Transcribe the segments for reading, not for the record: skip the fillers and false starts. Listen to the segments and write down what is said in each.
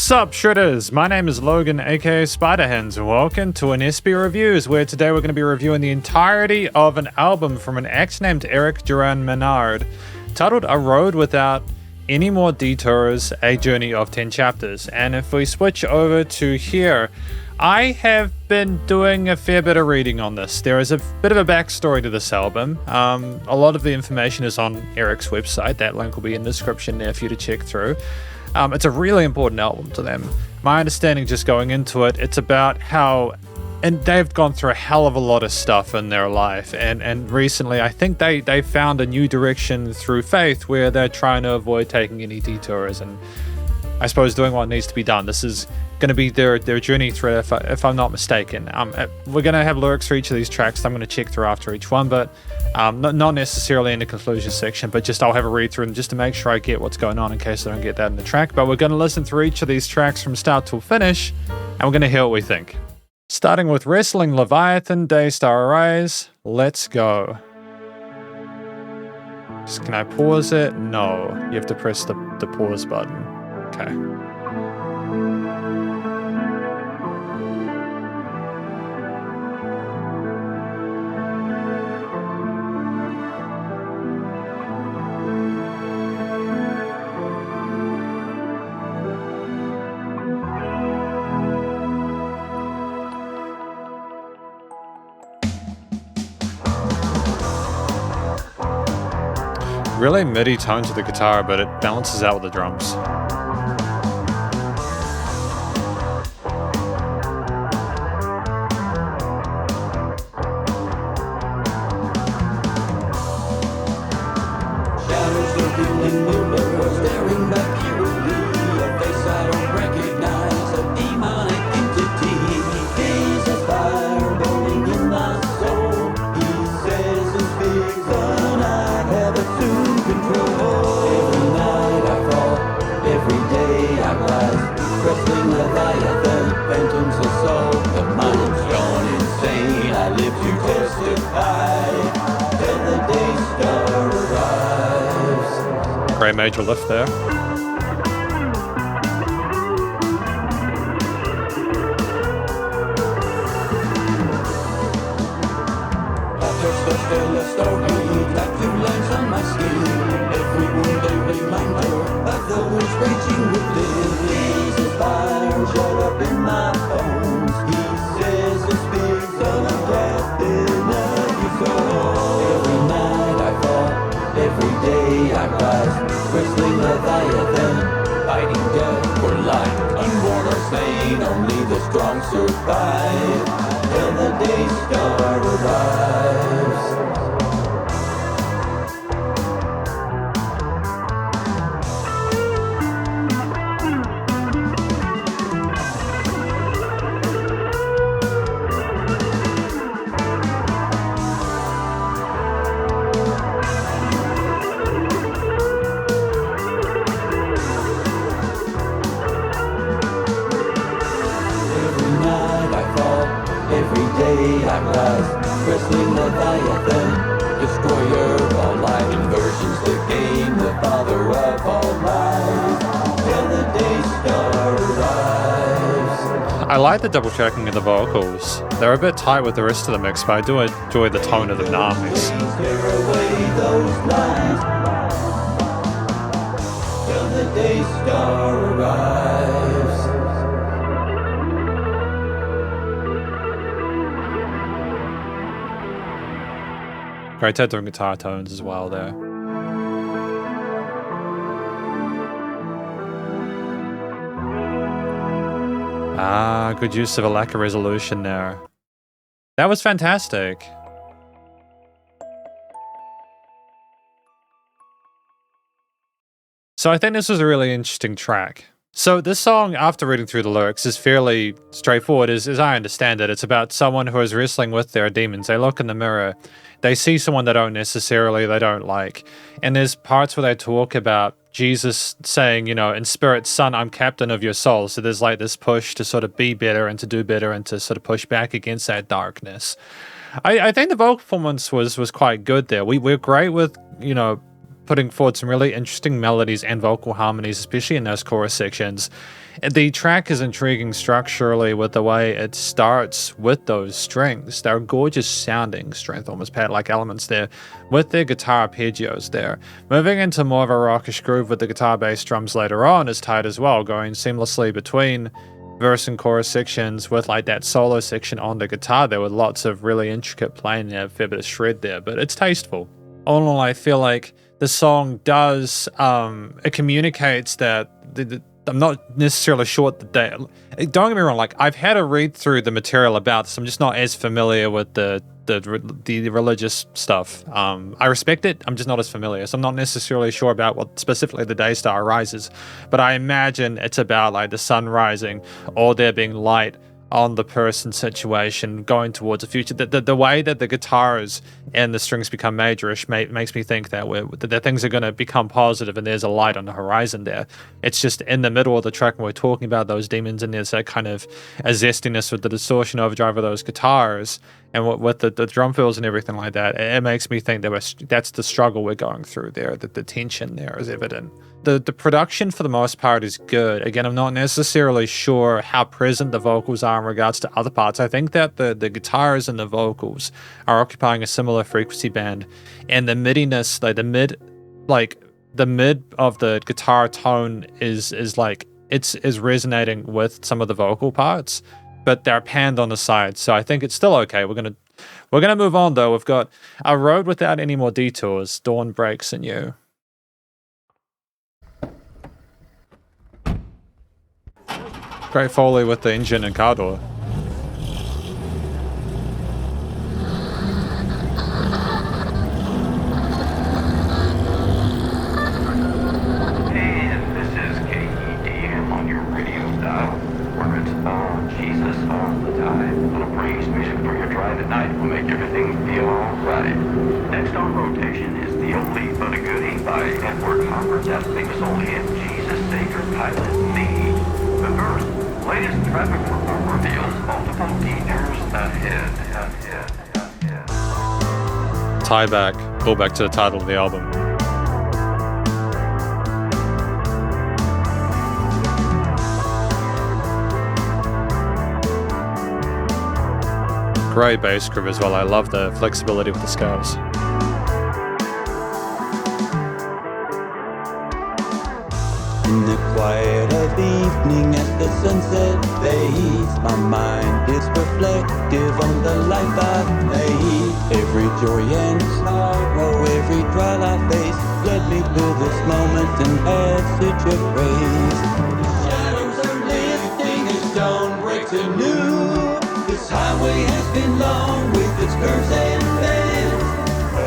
Sup, Shredders? My name is Logan, aka Spidrhanz, and welcome to an SB Reviews, where today we're going to be reviewing the entirety of an album from an act named Erick Duran Manard, titled A Road Without Any More Detours, A Journey of 10 Chapters. And if we switch over to here, I have been doing a fair bit of reading on this. There is a bit of a backstory to this album. A lot of the information is on Erick's website. That link will be in the description there for you to check through. It's a really important album to them. My understanding just going into it, it's about how, and they've gone through a hell of a lot of stuff in their life, and recently I think they found a new direction through faith where they're trying to avoid taking any detours and I suppose doing what needs to be done. This is going to be their journey through it, if I'm not mistaken. We're going to have lyrics for each of these tracks. I'm going to check through after each one, but not necessarily in the conclusion section, but just I'll have a read through them just to make sure I get what's going on in case I don't get that in the track. But we're going to listen through each of these tracks from start till finish, and we're going to hear what we think. Starting with Wrestling Leviathan, Daystar Arise. Let's go. Just, can I pause it? No. You have to press the pause button. Okay. Really MIDI tone to the guitar, but it balances out with the drums. Great major lift there. Wrestling Leviathan, fighting death for life. Unborn or slain, only the strong survive. Till the day star arrives. Wrestling Leviathan, destroyer of all life. Inversions the game, the father of all life. Till the day star arrives. I like the double tracking of the vocals. They're a bit tight with the rest of the mix, but I do enjoy the tone of the nice. Tear away those lies. Till the day star arrives. Great different guitar tones as well there. Good use of a lack of resolution there. That was fantastic. So I think this was a really interesting track. So this song, after reading through the lyrics, is fairly straightforward as I understand it. It's about someone who is wrestling with their demons. They look in the mirror, they see someone they don't like. And there's parts where they talk about Jesus saying, you know, in spirit, son, I'm captain of your soul. So there's like this push to sort of be better and to do better and to sort of push back against that darkness. I think the vocal performance was quite good there. We're great with, you know, putting forward some really interesting melodies and vocal harmonies, especially in those chorus sections. The track is intriguing structurally with the way it starts with those strings. They're gorgeous sounding strength, almost pad-like elements there, with their guitar arpeggios there. Moving into more of a rockish groove with the guitar bass drums later on is tight as well, going seamlessly between verse and chorus sections with like that solo section on the guitar there with lots of really intricate playing there, a fair bit of shred there, but it's tasteful. All in all, I feel like the song does, it communicates that I'm not necessarily sure what the day. Don't get me wrong. Like I've had a read through the material about this. I'm just not as familiar with the religious stuff. I respect it. I'm just not as familiar, so I'm not necessarily sure about what specifically the day star rises. But I imagine it's about like the sun rising or there being light on the person situation going towards the future. The way that the guitars and the strings become majorish makes me think that things are going to become positive and there's a light on the horizon there. It's just in the middle of the track when we're talking about those demons and there's that kind of a zestiness with the distortion overdrive of those guitars and with the drum fills and everything like that. It makes me think that that's the struggle we're going through there, that the tension there is evident. The production for the most part is good. Again, I'm not necessarily sure how present the vocals are in regards to other parts. I think that the guitars and the vocals are occupying a similar frequency band, and the midiness, like the mid of the guitar tone is like is resonating with some of the vocal parts, but they're panned on the side. So I think it's still okay. We're gonna move on though. We've got A Road Without Any More Detours, Dawn Breaks in You. Great Foley with the engine and car door. Hey, this is KEDM on your radio dial, where it's all Jesus all the time. A little praise music for your drive at night will make everything feel alright. Next on rotation is The Oldie But a Goodie by Edward Hopper, that famous old hit, Jesus Savior Pilot Me. But first, latest traffic report reveals multiple detours ahead. Tie back, pull back to the title of the album. Great bass groove as well. I love the flexibility with the scales. In the quiet of evening as the sunset fades, my mind is reflective on the life I've made. Every joy and sorrow, every trial I face led me to this moment and passage of grace. The shadows are lifting as dawn breaks anew. This highway has been long with its curves and bends.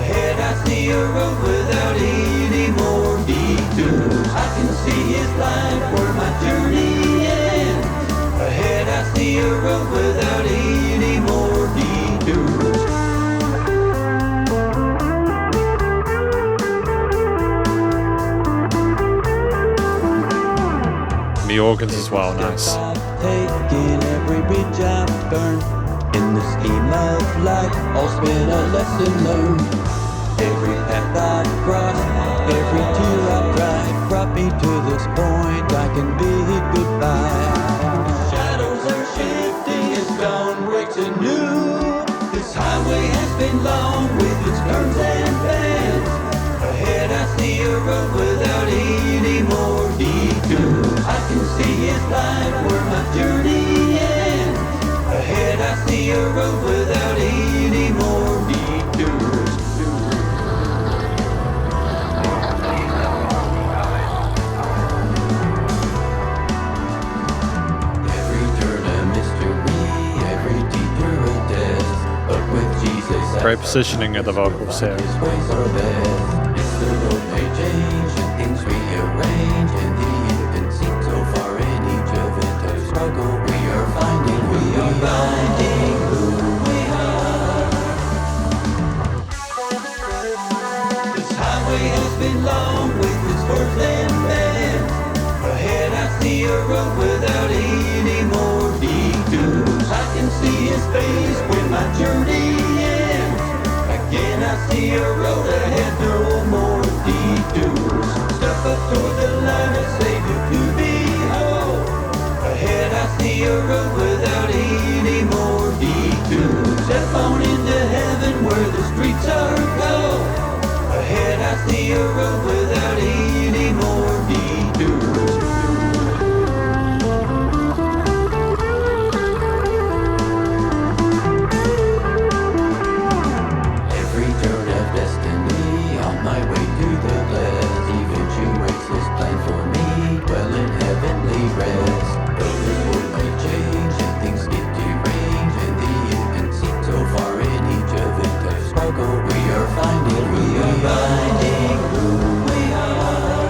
Ahead I see a road without any more detours. I can see his light where my journey ends. Ahead I see a road without any more detours. The organs as well, nice. I've taken every bridge I've burned. In the scheme of life, all's been a lesson learned. Every path I've crossed, every tear I've cried, brought me to this point I can bid goodbye. Shadows are shifting as dawn breaks anew. This highway has been long with its turns and bends. Ahead I see a road without any more detours. I can see his light where my journey ends. Ahead I see a road without any more detours. Great positioning of the vocals here. His ways are best. It's the road may change and things rearrange, and the end can seem so far in each of it. A struggle we are finding who we are. This highway has been long with its curves and bends. Ahead I see a road without any more detours. I can see his face when my journey ends. Again I see a road ahead, no more detours. Step up toward the line of Savior to behold. see a road without any more detours. Step on into heaven where the streets are gold. Ahead I see a road without any more detours. Every turn of destiny on my way to the blessed eventuates his plan for me, dwell in heavenly rest. Though this world may change and things get deranged, and the end can seem so far in each of it a sparkle, we are finding who we are.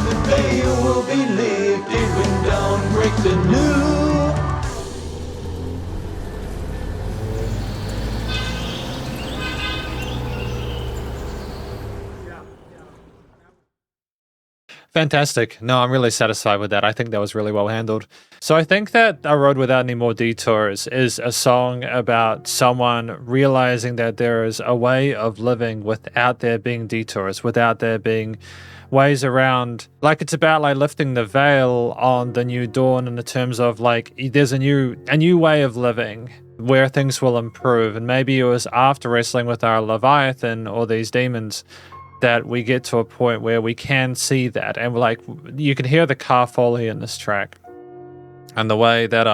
The veil will be lifted when dawn breaks anew. Fantastic. No, I'm really satisfied with that. I think that was really well handled. So I think that A Road Without Any More Detours is a song about someone realizing that there is a way of living without there being detours, without there being ways around. Like, it's about like lifting the veil on the new dawn in the terms of like there's a new way of living where things will improve. And maybe it was after wrestling with our Leviathan or these demons that we get to a point where we can see that, and like you can hear the car foley in this track, and the way that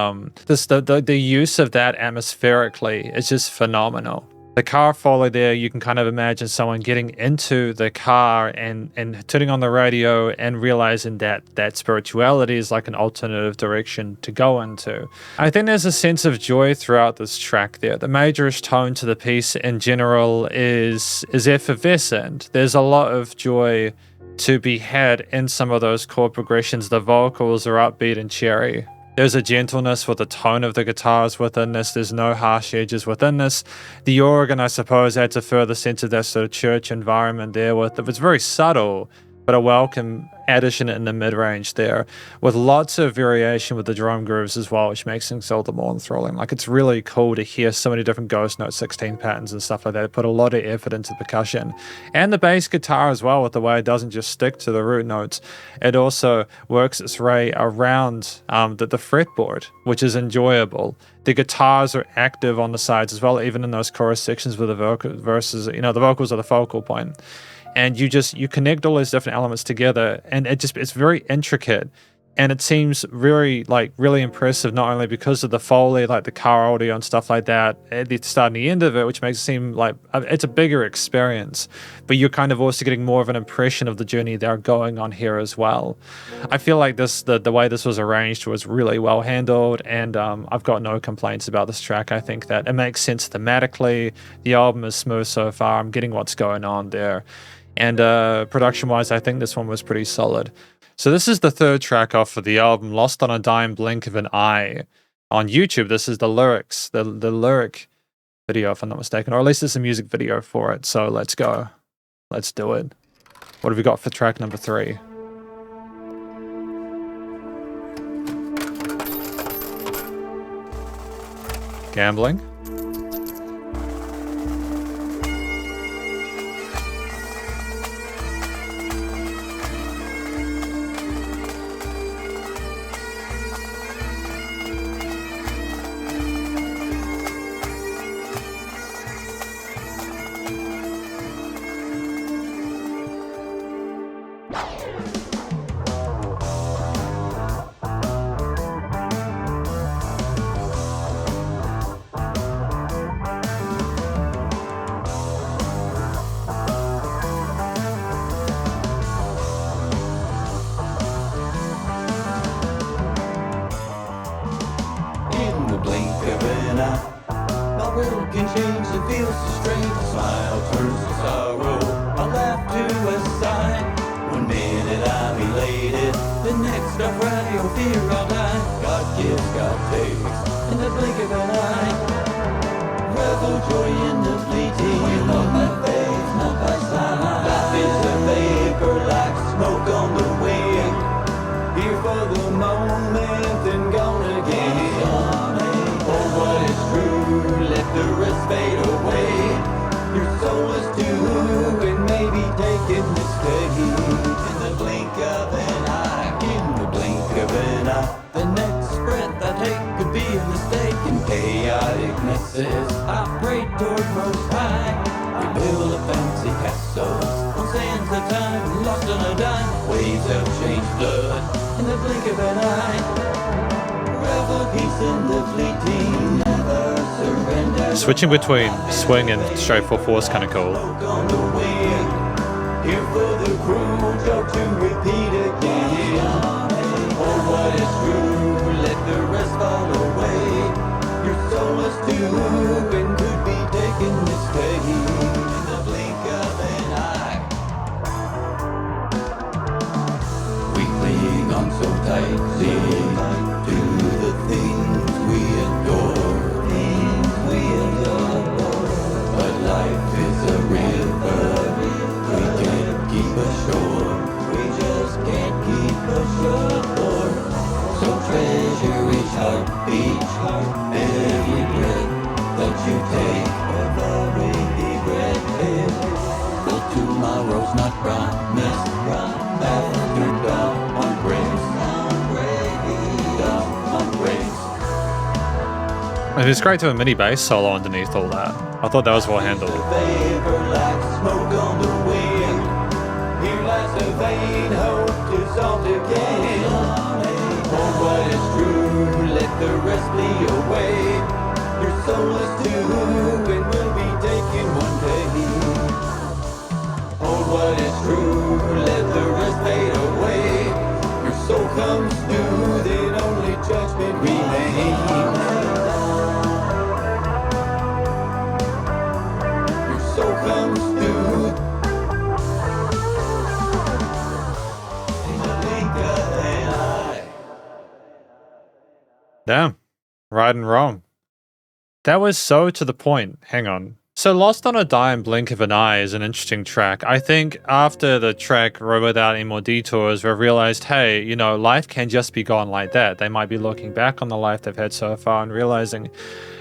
the use of that atmospherically is just phenomenal. The car foley there, you can kind of imagine someone getting into the car and turning on the radio and realizing that spirituality is like an alternative direction to go into. I think there's a sense of joy throughout this track there. The majorist tone to the piece in general is effervescent. There's a lot of joy to be had in some of those chord progressions. The vocals are upbeat and cheery. There's a gentleness with the tone of the guitars within this. There's no harsh edges within this. The organ, I suppose, adds a further sense of that sort of church environment there. It was very subtle, but a welcome addition in the mid-range there, with lots of variation with the drum grooves as well, which makes things all the more enthralling. Like, it's really cool to hear so many different ghost notes, 16 patterns and stuff like that. It put a lot of effort into percussion. And the bass guitar as well, with the way it doesn't just stick to the root notes. It also works its way around the fretboard, which is enjoyable. The guitars are active on the sides as well, even in those chorus sections with the verses, the vocals are the focal point. And you connect all those different elements together, and it's very intricate, and it seems really impressive, not only because of the foley, like the car audio and stuff like that at the start and the end of it, which makes it seem like it's a bigger experience, but you're kind of also getting more of an impression of the journey they're going on here as well. I feel like the way this was arranged was really well handled, and I've got no complaints about this track. I think that it makes sense thematically. The album is smooth so far. I'm getting what's going on there. And production-wise, I think this one was pretty solid. So this is the third track off of the album, Lost on a Dime Blink of an Eye. On YouTube, this is the lyrics, the lyric video, if I'm not mistaken, or at least it's a music video for it. So let's go. Let's do it. What have we got for track number 3? Gambling. world can change and feel so strange. A smile turns to sorrow, a laugh to a sigh. One minute I'm elated, the next I cry or fear I'll die. God gives, God takes, in the blink of an eye. Revel joy in the fleeting, not by faith, not by sight. Life is a vapor like smoke on the wind, here for the moment and gone again. For what is true, let the rest fade away. Your soul is due and maybe taking this day. In the blink of an eye, in the blink of an eye, the next breath I mistake in chaotic messes. I prayed toward Most High. We build a fancy castle on sands of time, lost on a dime. Waves of change blood in the blink of an eye. Forever peace in the fleeting, never surrender. Switching between swing and straight full force kind of cool. On the wind, here for the cruel joke to repeat again. Oh, what is true, let the rest fall away. Your soul is too and could be taken this day in the blink of an eye. We cling on so tightly to the things we adore, but life is a river we can't keep ashore. We just can't keep ashore. So treasure each heartbeat, every breath that you take, every regret. For tomorrow's not promised. After dawn on grace, dawn on grace. And it's great to have a mini bass solo underneath all that. I thought that was well handled. Vapor like smoke on the wind. Here lies a vain hope dissolved again. Oh, what is true, let the rest flee away. Your soul is too and will be taken one day. Oh, what is true, let the rest fade away. Your soul comes due, then only judgment remains. So comes through in the blink of an eye. Damn. Right and wrong. That was so to the point. Hang on. So Lost on a Dime, Blink of an Eye is an interesting track. I think after the track Without Any More Detours, we've realized, hey, you know, life can just be gone like that. They might be looking back on the life they've had so far and realizing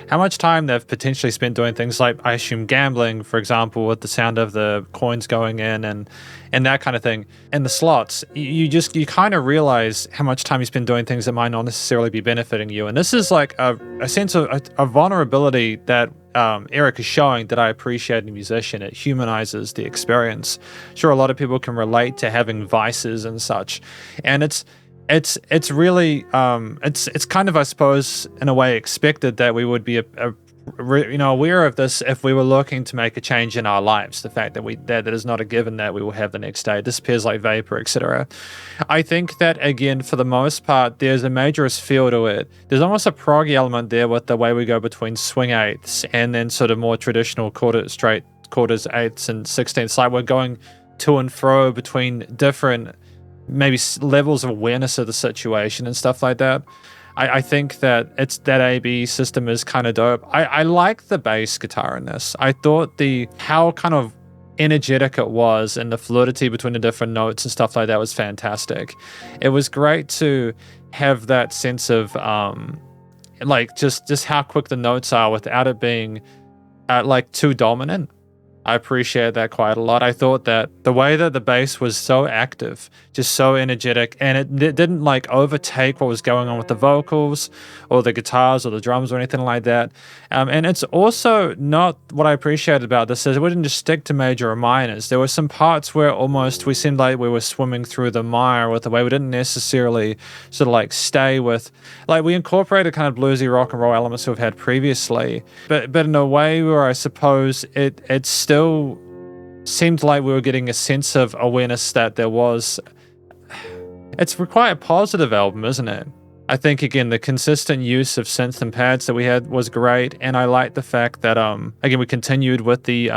how much time they've potentially spent doing things like, I assume, gambling, for example, with the sound of the coins going in and that kind of thing. And the slots, you kind of realize how much time you spend doing things that might not necessarily be benefiting you. And this is like a sense of a vulnerability that Erick is showing that I appreciate in a musician. It humanizes the experience. Sure, a lot of people can relate to having vices and such. And it's really it's kind of, I suppose, in a way expected that we would be aware of this if we were looking to make a change in our lives. The fact that is not a given that we will have the next day. It disappears like vapor, etc. I think that, again, for the most part, there's a majorist feel to it. There's almost a prog element there with the way we go between swing eighths and then sort of more traditional straight quarters, eighths and sixteenths. Like we're going to and fro between different maybe levels of awareness of the situation and stuff like that. I think that that A-B system is kind of dope. I like the bass guitar in this. I thought how kind of energetic it was and the fluidity between the different notes and stuff like that was fantastic. It was great to have that sense of like just how quick the notes are without it being like too dominant. I appreciate that quite a lot. I thought that the way that the bass was so active, just so energetic, and it didn't like overtake what was going on with the vocals or the guitars or the drums or anything like that. And it's also not what I appreciated about this is it wouldn't just stick to major or minors. There were some parts where almost we seemed like we were swimming through the mire with the way we didn't necessarily sort of like stay with, like we incorporated kind of bluesy rock and roll elements we've had previously, but in a way where I suppose it still seemed like we were getting a sense of awareness that there was. It's quite a positive album, isn't it? I think, again, the consistent use of synth and pads that we had was great, and I like the fact that, again, we continued with the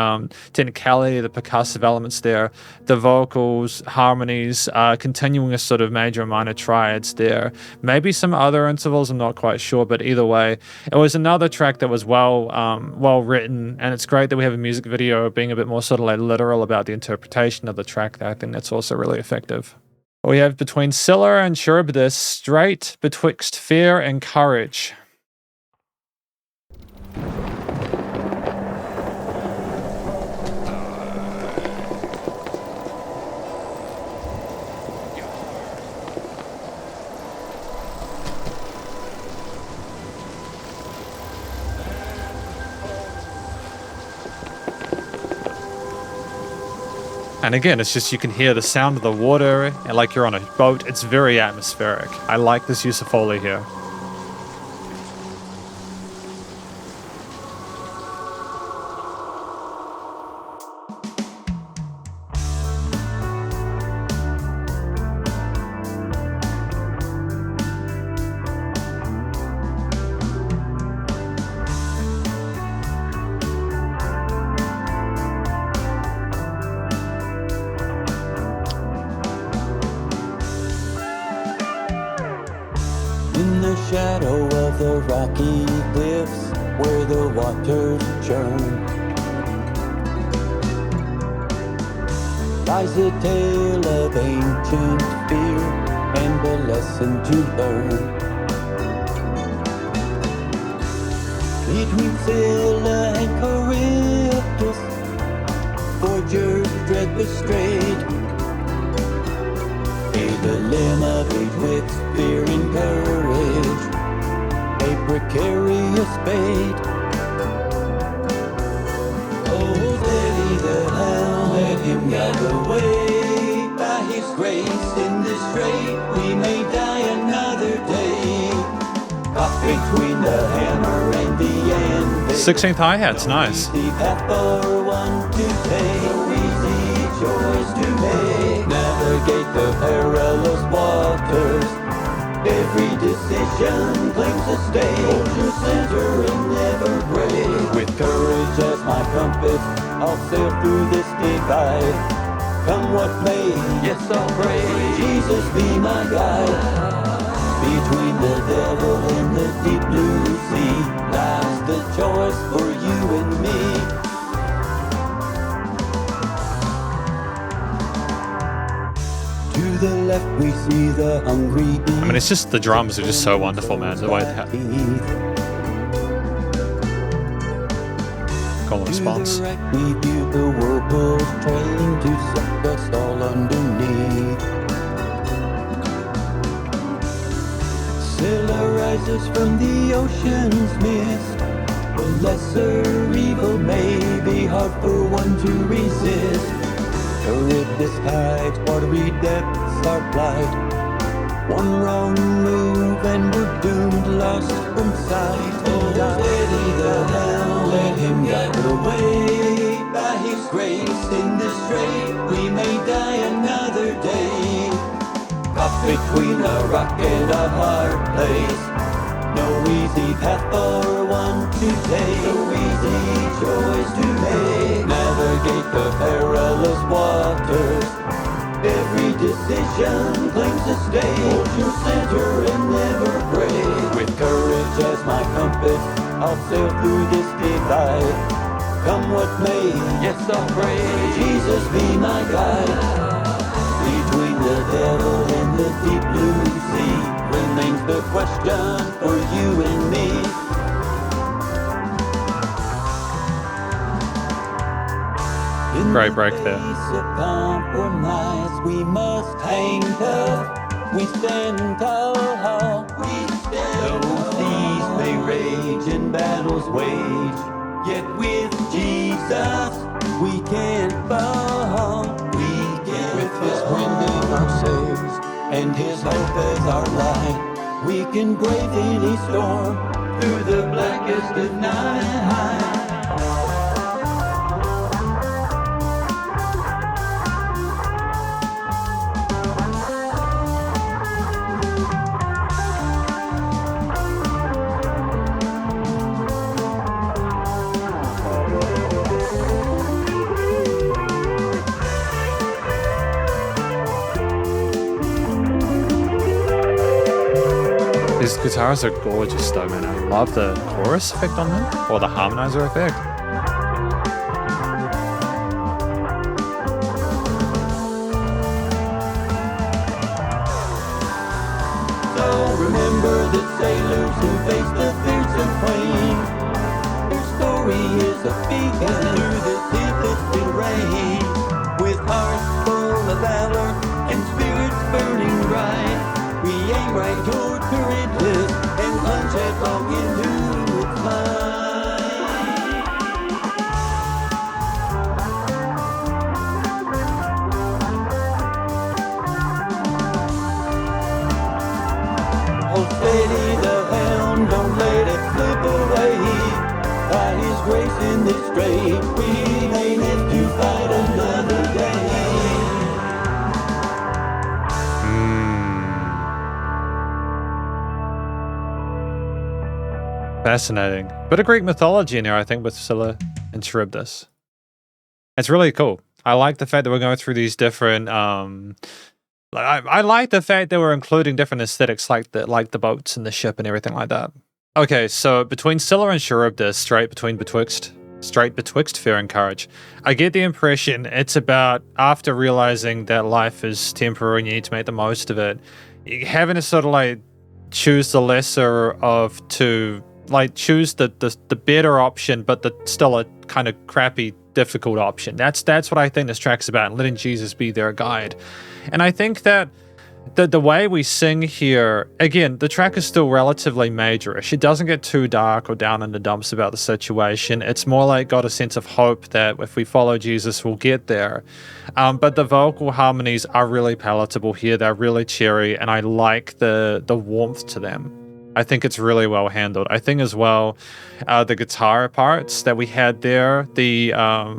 technicality, the percussive elements there, the vocals, harmonies, continuing a sort of major and minor triads there. Maybe some other intervals, I'm not quite sure, but either way, it was another track that was well written, and it's great that we have a music video being a bit more sort of like literal about the interpretation of the track. I think that's also really effective. We have Between Scylla and Charybdis, Straight Betwixt Fear and Courage. And again, it's just you can hear the sound of the water like you're on a boat. It's very atmospheric. I like this use of Foley here. In the shadow of the rocky cliffs where the waters churn lies a tale of ancient fear and a lesson to learn. Between Scylla and Charybdis, forgers dread the strait. A dilemma betwixt fear and courage, a precarious fate. Oh, steady the helm, let him guide the way. By his grace in this strait, we may die another day. Caught between the hammer and the anvil. 16th hi-hat's nice. Easy path for one to take, so easy choice to make. Navigate the perilous waters. Every decision claims a stake. Hold your center and never break. With courage as my compass, I'll sail through this divide. Come what may, yes I'll pray. Jesus be my guide. Between the devil and the deep blue sea lies the choice for you and me. To the left we see the hungry beast. I mean, it's just the drums are just so wonderful, man. The way that call response. To the right we view the whirlpools trying to suck us all underneath. Scylla rises from the ocean's mist. The lesser evil may be hard for one to resist. Charybdis tides, watery depths are blight. One wrong move and we're doomed, lost from sight. Oh, steady the helm, let him guide the way. By his grace in this strait, we may die another day. Caught between a rock and a hard place. No easy path for one to take. No easy choice to make. Navigate the perilous waters. Every decision claims a stake. Hold your center and never break. With courage as my compass, I'll sail through this divide. Come what may, yes I'll pray. Jesus be my guide. Between the devil and the deep blue sea remains the question for you and me. In Great break the there. face of compromise, we must hang tough. We stand tall. Though seas may rage and battles wage, yet with Jesus we can't fall. With his wind in our sails and his hope as our light, we can brave any storm through the blackest of night. These guitars are gorgeous though, man. I love the chorus effect on them, or the harmonizer effect. So remember the sailors who faced the fearsome queen. Their story is a beacon through the tempest and rain. With hearts full of valor and spirits burning bright, we aim right toward Charybdis and plunge headlong into its light. Fascinating. Bit of Greek mythology in there, I think, with Scylla and Charybdis. It's really cool. I like the fact that we're going through these different. I like the fact that we're including different aesthetics, like the boats and the ship and everything like that. Okay, so between Scylla and Charybdis, straight betwixt fear and courage, I get the impression it's about after realizing that life is temporary and you need to make the most of it, having to sort of like choose the lesser of two, like choose the better option, but still a kind of crappy, difficult option. That's what I think this track is about, letting Jesus be their guide. And I think that the way we sing here, again, the track is still relatively majorish. It doesn't get too dark or down in the dumps about the situation. It's more like got a sense of hope that if we follow Jesus, we'll get there. But the vocal harmonies are really palatable here. They're really cheery, and I like the warmth to them. I think it's really well handled. I think as well, the guitar parts that we had there, the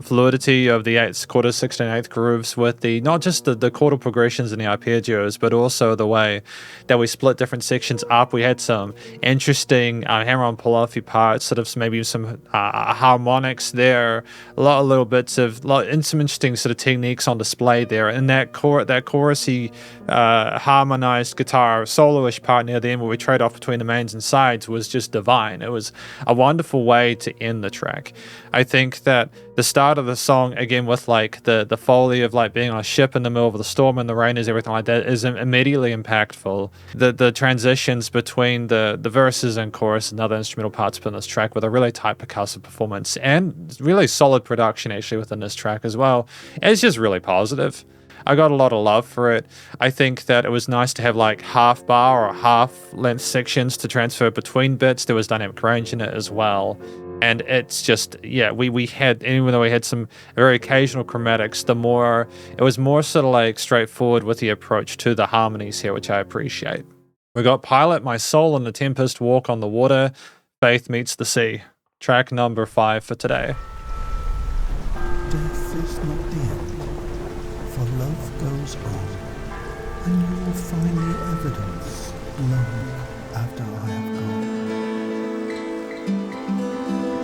fluidity of the 8th, quarter, 16/8 grooves with the, not just the chordal progressions and the arpeggios, but also the way that we split different sections up. We had some interesting hammer-on pull-offy parts, sort of maybe some harmonics there, a lot of little bits of, and some interesting sort of techniques on display there. And that chorusy, harmonized guitar soloish part near the end where we trade off between the mains and sides was just divine. It was a wonderful way to end the track. I think that the start of the song, again with like the foley of like being on a ship in the middle of the storm and the rain is everything like that, is immediately impactful. The transitions between the verses and chorus and other instrumental parts within this track with a really tight percussive performance and really solid production actually within this track as well, it's just really positive. I got a lot of love for it. I think that it was nice to have like half bar or half length sections to transfer between bits. There was dynamic range in it as well. And it's just, yeah, we had, even though we had some very occasional chromatics, it was more sort of like straightforward with the approach to the harmonies here, which I appreciate. We got Pilot, My Soul, and The Tempest, Walk on the Water, Faith Meets the Sea. Track number 5 for today. Death is not the end. For love goes on, and you will find the evidence long after I have gone.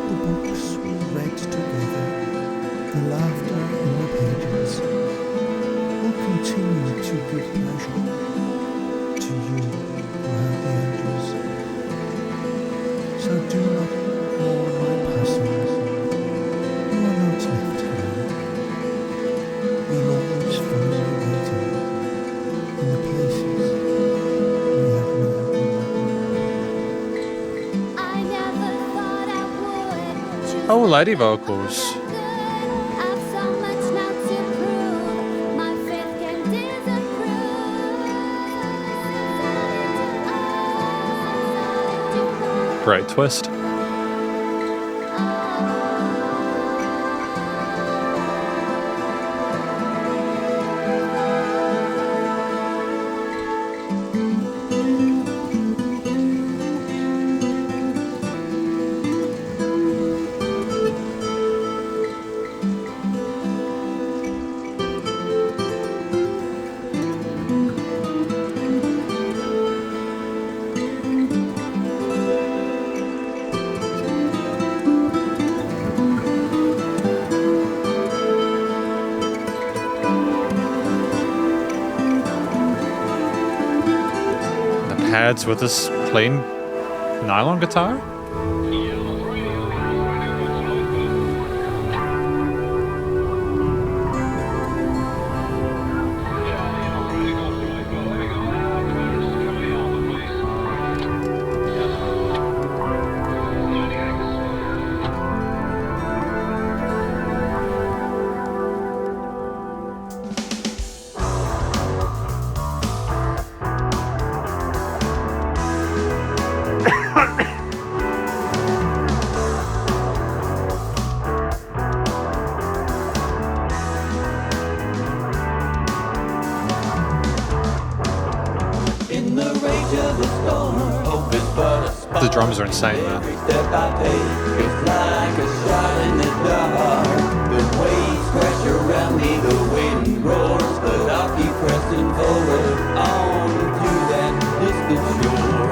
The books we read together, the laughter in the pages, will continue to give pleasure to you throughout the ages. So do not mourn my passing. You are not left alone. You'll always find me waiting in the places we have known. I never thought I would. Oh, lady vocals. I've so much now to prove. My faith can disapprove. Great twist. Pads with this plain nylon guitar? The drums are insane, man. Every step I take is like a shot in the dark. The waves crash around me, the wind roars, but I'll keep pressing forward on to that distant shore.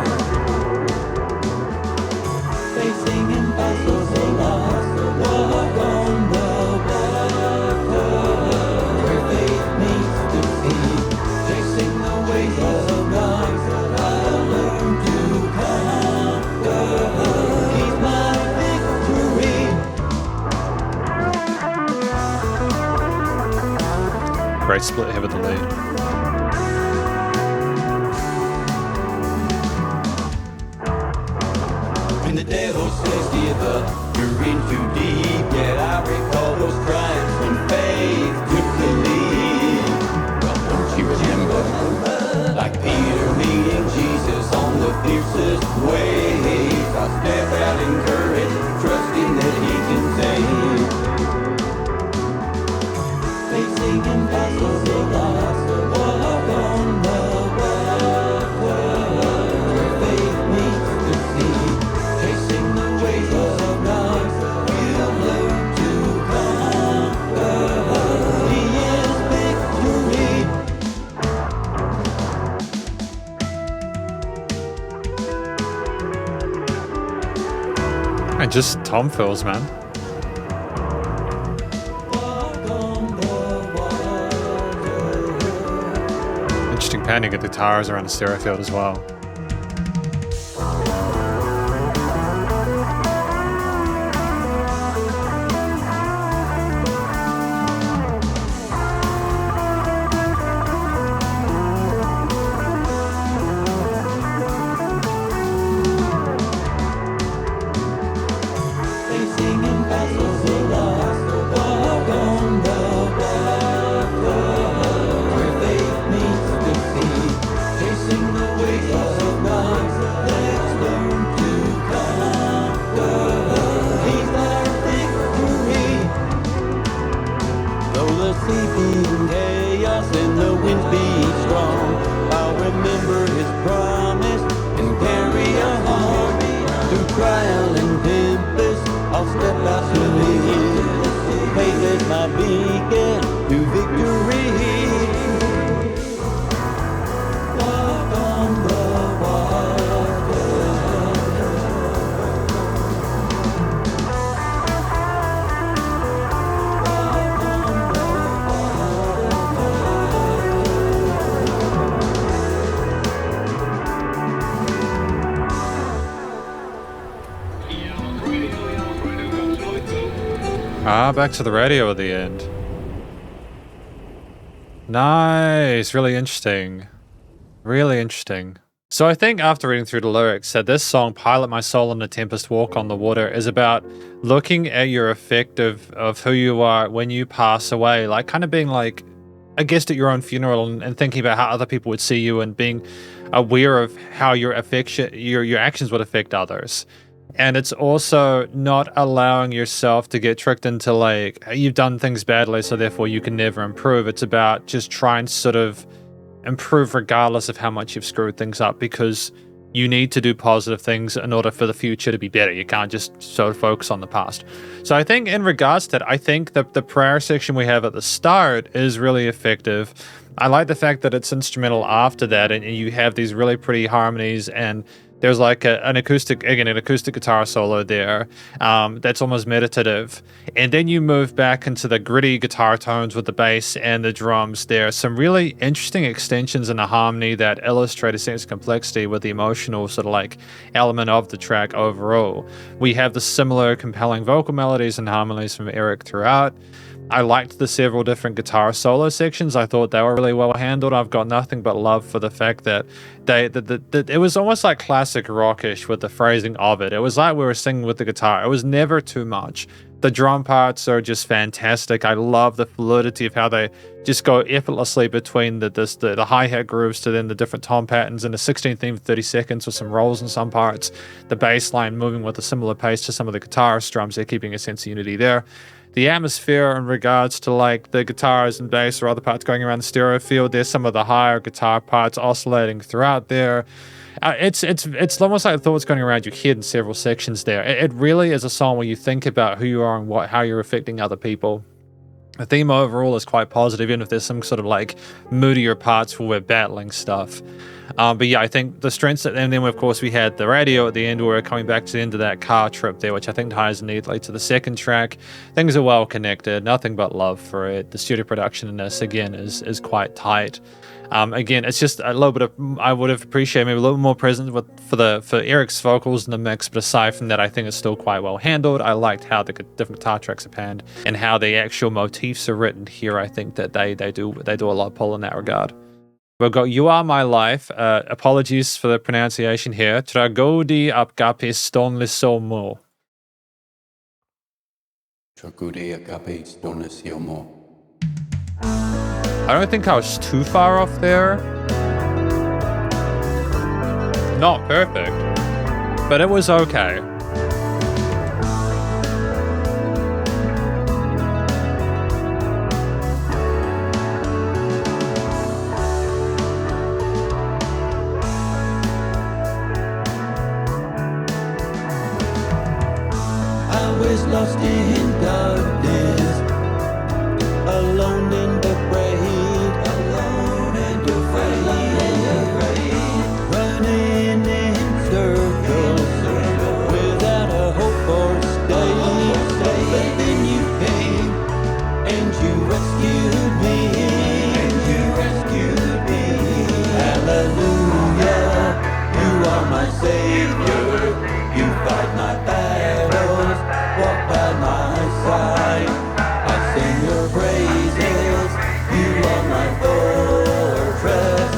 great split here with the lead. When the devil says give up, you're in too deep. Yet I recall those times when faith took the lead. Well, don't you remember? Like Peter meeting Jesus on the fiercest waves. I step out in courage, trusting that he can save. Facing impossible odds, walk on the water. Where faith meets the sea, chasing the waves of God, we'll learn to conquer. He is victory. And just Tom fills, man. Interesting panning of the guitars around the stereo field as well. Facing impossible odds, walk on the water. Where faith meets the sea, chasing the waves of God. Let's learn to conquer. He's our victory. Though the sea be in chaos and the winds be strong, I'll remember his promise and carry on. Through trial and tempest, I'll step out to lead. Faith is my beacon to victory. Walk on the water. Walk on the Back to the radio at the end. Nice, really interesting. Really interesting. So I think after reading through the lyrics that this song, Pilot My Soul in the Tempest, Walk on the Water, is about looking at your effect of who you are when you pass away, like kind of being like a guest at your own funeral and thinking about how other people would see you and being aware of how your actions would affect others. And it's also not allowing yourself to get tricked into like, you've done things badly, so therefore you can never improve. It's about just trying to sort of improve regardless of how much you've screwed things up, because you need to do positive things in order for the future to be better. You can't just sort of focus on the past. So I think in regards to that, I think that the prayer section we have at the start is really effective. I like the fact that it's instrumental after that, and you have these really pretty harmonies, and there's like an acoustic guitar solo there that's almost meditative. And then you move back into the gritty guitar tones with the bass and the drums. There are some really interesting extensions in the harmony that illustrate a sense of complexity with the emotional sort of like element of the track overall. We have the similar compelling vocal melodies and harmonies from Erick throughout. I liked the several different guitar solo sections. I thought they were really well handled. I've got nothing but love for the fact that it was almost like classic rockish with the phrasing of it. It was like we were singing with the guitar. It was never too much. The drum parts are just fantastic. I love the fluidity of how they just go effortlessly between the hi-hat grooves to then the different tom patterns in the 16th theme for 30 seconds with some rolls in some parts. The bass line moving with a similar pace to some of the guitarist drums. They're keeping a sense of unity there. The atmosphere in regards to like the guitars and bass or other parts going around the stereo field, there's some of the higher guitar parts oscillating throughout there. It's almost like thoughts going around your head in several sections there. It really is a song where you think about who you are and how you're affecting other people. The theme overall is quite positive, even if there's some sort of like moodier parts where we're battling stuff. But yeah, I think the strengths, and then of course we had the radio at the end, where we're coming back to the end of that car trip there, which I think ties neatly to the second track. Things are well connected, nothing but love for it. The studio production in this, again, is quite tight. Again, it's just a little bit of, I would have appreciated maybe a little more presence for Erick's vocals in the mix, but aside from that, I think it's still quite well handled. I liked how the different guitar tracks are panned and how the actual motifs are written here. I think that they do a lot of pull in that regard. We've got You Are My Life. Apologies for the pronunciation here. Tragodi apkapis ton lisomo. Tragudi agape stones yomo. I don't think I was too far off there. Not perfect, but it was okay. I was lost in darkness, alone and afraid, alone and afraid, running in circles without a hope or stay. But then you came and you rescued me, Hallelujah, you are my Savior, you fight my battles, walk by my side. I sing your praises, you are my fortress.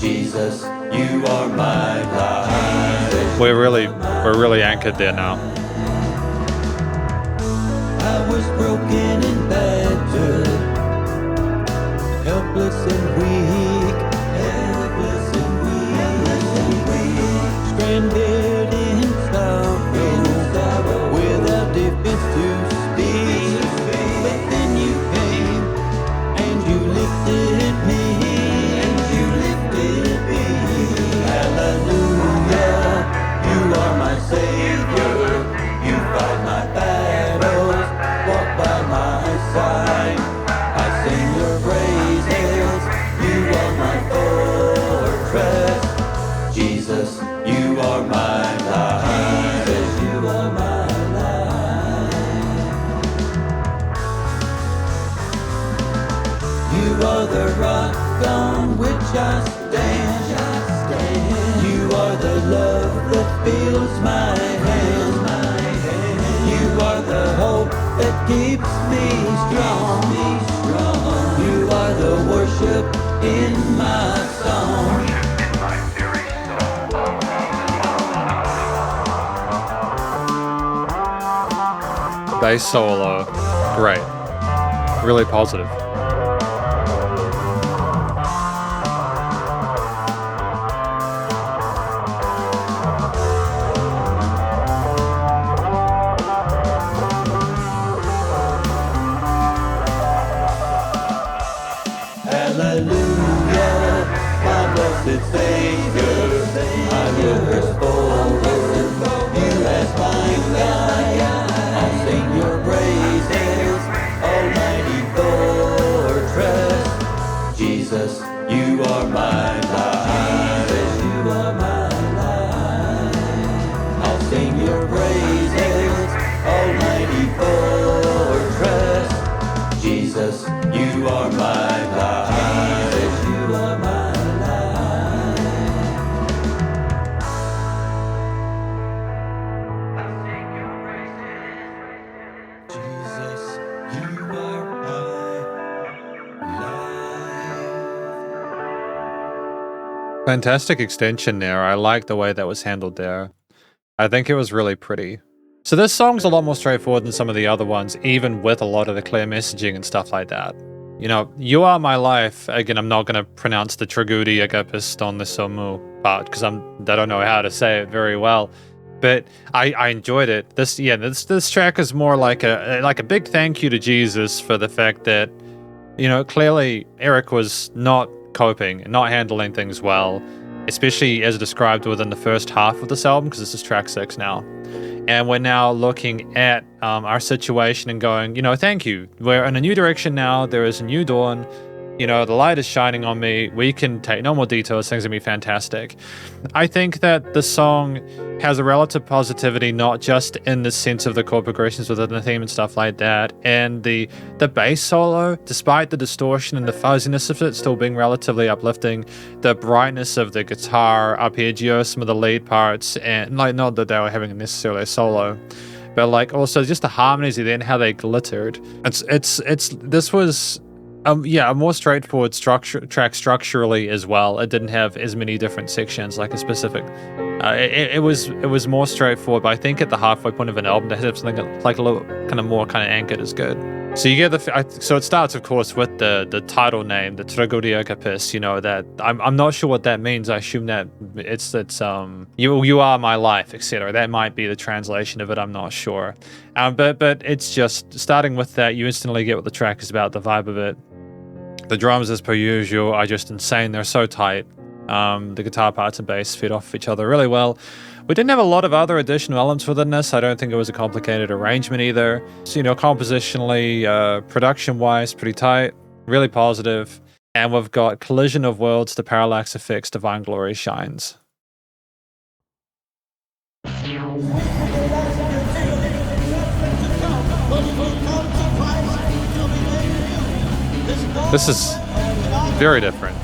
Jesus, you are my life. We're really anchored there now. I was broken and battered, helpless and weak, stranded in sorrow, without defense to speak. But then you came and you lifted me, Hallelujah, you are my Savior, you fight my battles, walk by my side. I sing your praises, you are my fortress. Jesus, you are my life. Jesus, you are my life. You are the rock on which I stand. You are the love that fills my hands. You are the hope that keeps me strong. You are the worship in my song. Bass solo, great, really positive. Hallelujah, my blessed Savior, I will press forward. You as my guide, I'll sing your praises, Almighty fortress. Jesus, you are my life. Jesus, you are my life. I'll sing your praises, Almighty fortress. Jesus, you are my life. Jesus, you are my life. Jesus, you are my life. Fantastic extension there. I like the way that was handled there. I think it was really pretty. So this song's a lot more straightforward than some of the other ones, even with a lot of the clear messaging and stuff like that. You know, You Are My Life, again, I'm not going to pronounce the Tragudi agapis ton lisomu part because I don't know how to say it very well. But I enjoyed it. This track is more like a big thank you to Jesus for the fact that, you know, clearly Erick was not coping and not handling things well, especially as described within the first half of this album, because this is track 6 now. And we're now looking at our situation and going, you know, thank you. We're in a new direction now. There is a new dawn. the light is shining on me. We can take no more detours. Things are going to be fantastic. I think that the song has a relative positivity, not just in the sense of the chord progressions within the theme and stuff like that. And the bass solo, despite the distortion and the fuzziness of it still being relatively uplifting, the brightness of the guitar arpeggio, some of the lead parts, and not that they were having necessarily a solo, but also just the harmonies and then how they glittered. This was a more straightforward track structurally as well. It didn't have as many different sections, like a specific. It was more straightforward, but I think at the halfway point of an album, to have something like a little kind of more kind of anchored is good. So you get so it starts, of course, with the title name, the Tragodia Capis. That I'm not sure what that means. I assume that it's you are my life, etc. That might be the translation of it. I'm not sure. But it's just starting with that, you instantly get what the track is about, the vibe of it. The drums, as per usual, are just insane. They're so tight. The guitar parts and bass feed off each other really well. We didn't have a lot of other additional elements within this. I don't think it was a complicated arrangement either. So, compositionally, production-wise, pretty tight, really positive. And we've got Collision of Worlds to Parallax Effects, Divine Glory Shines. This is very different.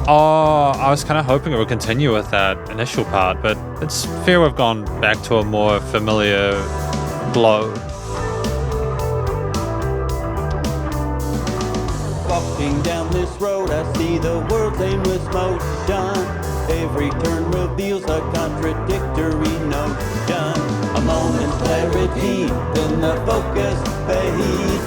Oh, I was kind of hoping it would continue with that initial part, but it's fair we've gone back to a more familiar blow. Walking down this road, I see the world's aimless motion. Every turn reveals a contradictory notion. A moment's clarity, then the focus fades.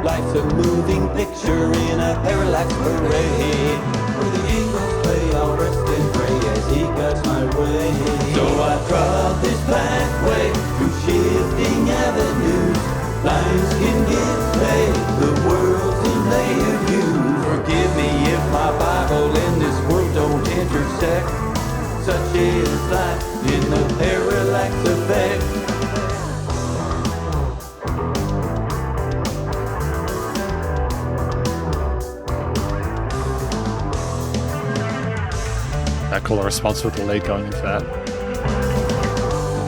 Life's a moving picture in a parallax parade. Where the angels play, I'll rest and pray as he guides my way. So I trod this pathway through shifting avenues. Lines can get played, the world's in layered views. Forgive me if my Bible and this world don't intersect. Such is life in the parallax effect. That cooler response with the lead going into that.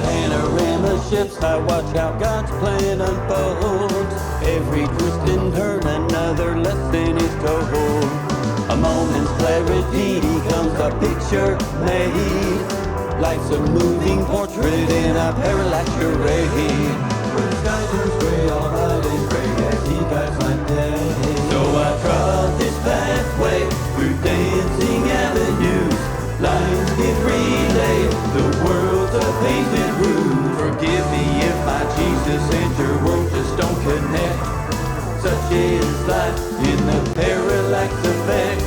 Panorama shifts, I watch how God's plan unfolds. Every twist and turn, another lesson is told. A moment's clarity becomes a picture made. Life's a moving portrait in a parallax charade. Where the sky turns gray, I'll hide and pray as he guides my day. So I trod this pathway through dancing avenues. Lines get relayed, the world's a painted route. Forgive me if my Jesus and your world just don't connect. Such is life in the parallax effect.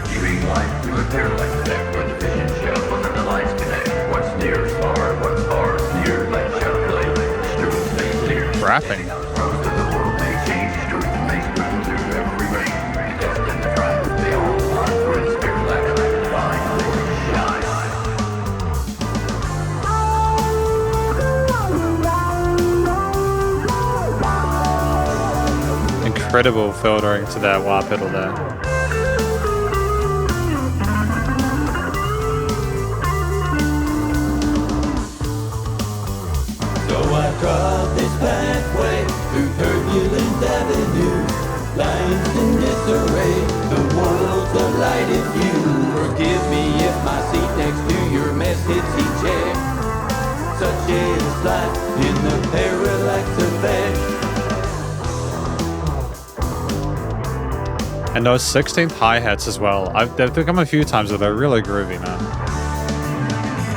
Viewing life through a parallax effect where the vision shells and the lights connect. What's near is far, what's far is near, like shadow play. Rapping. Incredible filtering to that wah pedal there. So I trod this pathway through turbulent avenues. Lines in disarray, the world's a lighted view. Forgive me if my seat next to your mess hits each check. Such is life in the parallax effect. And those 16th hi-hats as well. They've come a few times, but they're really groovy, man.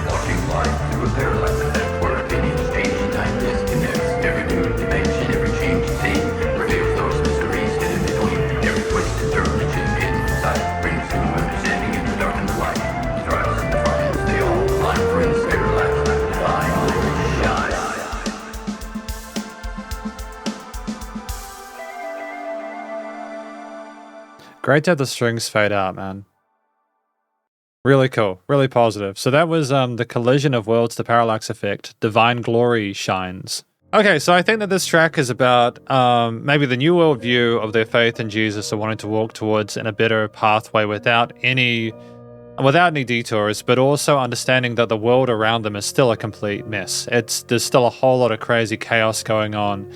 Watching life through a parallax effect where opinions change, time disconnects. Every new dimension, every change in scene reveals those mysteries hidden between. Every twist and turn that you've hidden inside brings new understanding in the dark and the light. Great to have the strings fade out, man. Really cool, really positive. So that was the collision of worlds, the parallax effect, divine glory shines. Okay, so I think that this track is about maybe the new world view of their faith in Jesus or wanting to walk towards in a better pathway without any detours, but also understanding that the world around them is still a complete mess. There's still a whole lot of crazy chaos going on.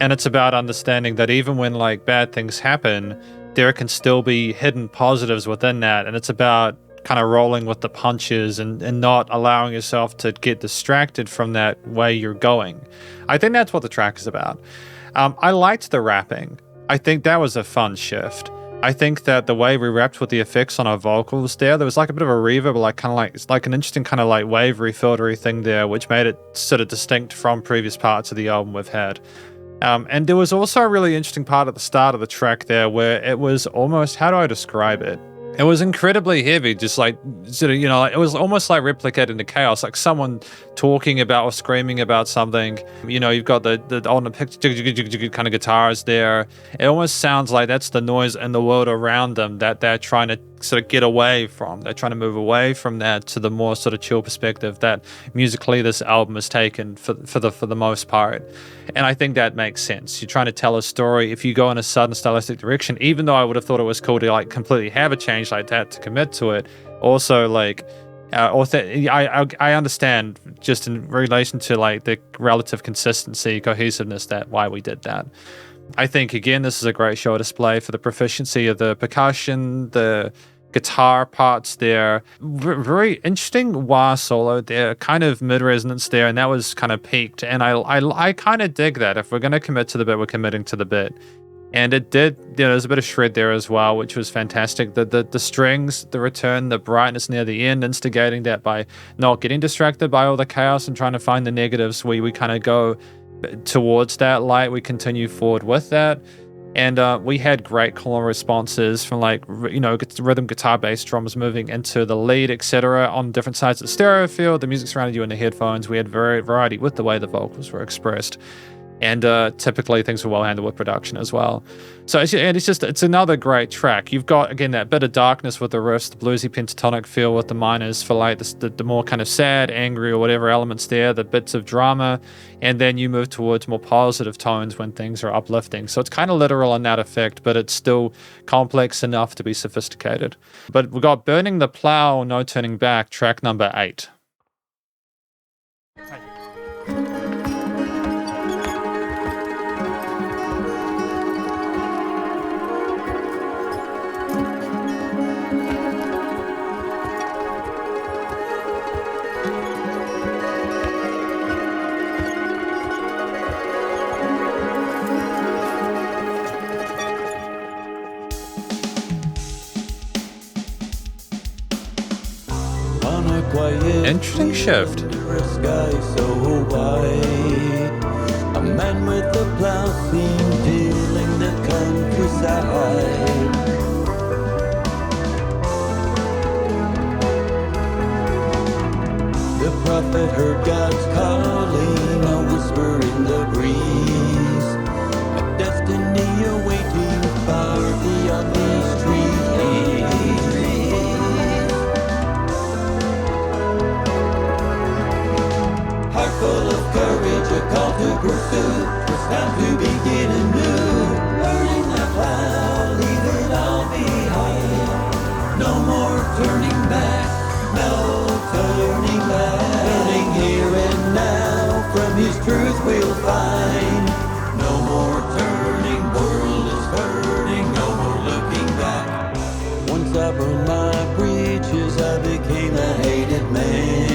And it's about understanding that even when like bad things happen, there can still be hidden positives within that. And it's about kind of rolling with the punches and not allowing yourself to get distracted from that way you're going. I think that's what the track is about. I liked the rapping. I think that was a fun shift. I think that the way we rapped with the effects on our vocals there was like a bit of a reverb, it's like an interesting kind of like wavery, filtery thing there, which made it sort of distinct from previous parts of the album we've had. And there was also a really interesting part at the start of the track there where it was almost, how do I describe it? It was incredibly heavy, just like, sort of, it was almost like replicating the chaos, like someone talking about or screaming about something. You've got the on the picture kind of guitars there. It almost sounds like that's the noise in the world around them that they're trying to sort of get away from. They're trying to move away from that to the more sort of chill perspective that musically this album has taken for the most part. And I think that makes sense. You're trying to tell a story. If you go in a sudden stylistic direction, even though I would have thought it was cool to like completely have a change like that to commit to it, also like I understand just in relation to like the relative consistency, cohesiveness, that why we did that. I think again this is a great show display for the proficiency of the percussion, the guitar parts there. Very interesting wah solo there, kind of mid resonance there, and that was kind of peaked. And I kind of dig that. If we're going to commit to the bit, we're committing to the bit. And it did, there's a bit of shred there as well, which was fantastic. The strings, the return, the brightness near the end, instigating that by not getting distracted by all the chaos and trying to find the negatives. We kind of go towards that light. We continue forward with that. And we had great call responses from like, rhythm, guitar, bass, drums moving into the lead, etc. on different sides of the stereo field. The music surrounded you in the headphones. We had variety with the way the vocals were expressed. And typically things were well handled with production as well. So it's another great track. You've got, again, that bit of darkness with the riffs, the bluesy pentatonic feel with the minors for like the more kind of sad, angry or whatever elements there, the bits of drama, and then you move towards more positive tones when things are uplifting. So it's kind of literal in that effect, but it's still complex enough to be sophisticated. But we've got Burning the Plow, No Turning Back, track number 8. Interesting shift. A sky so wide, a man with a plow seen tilling the countryside. The prophet heard God's calling, a whisper in the breeze, a destiny awaiting far beyond these trees. Full of courage, a call to pursue. It's time to begin anew. Burning the plow, leave it all behind. No more turning back, no turning back. Turning here and now, from His truth we'll find. No more turning, world is burning, no more looking back. Once I burned my bridges, I became a hated man.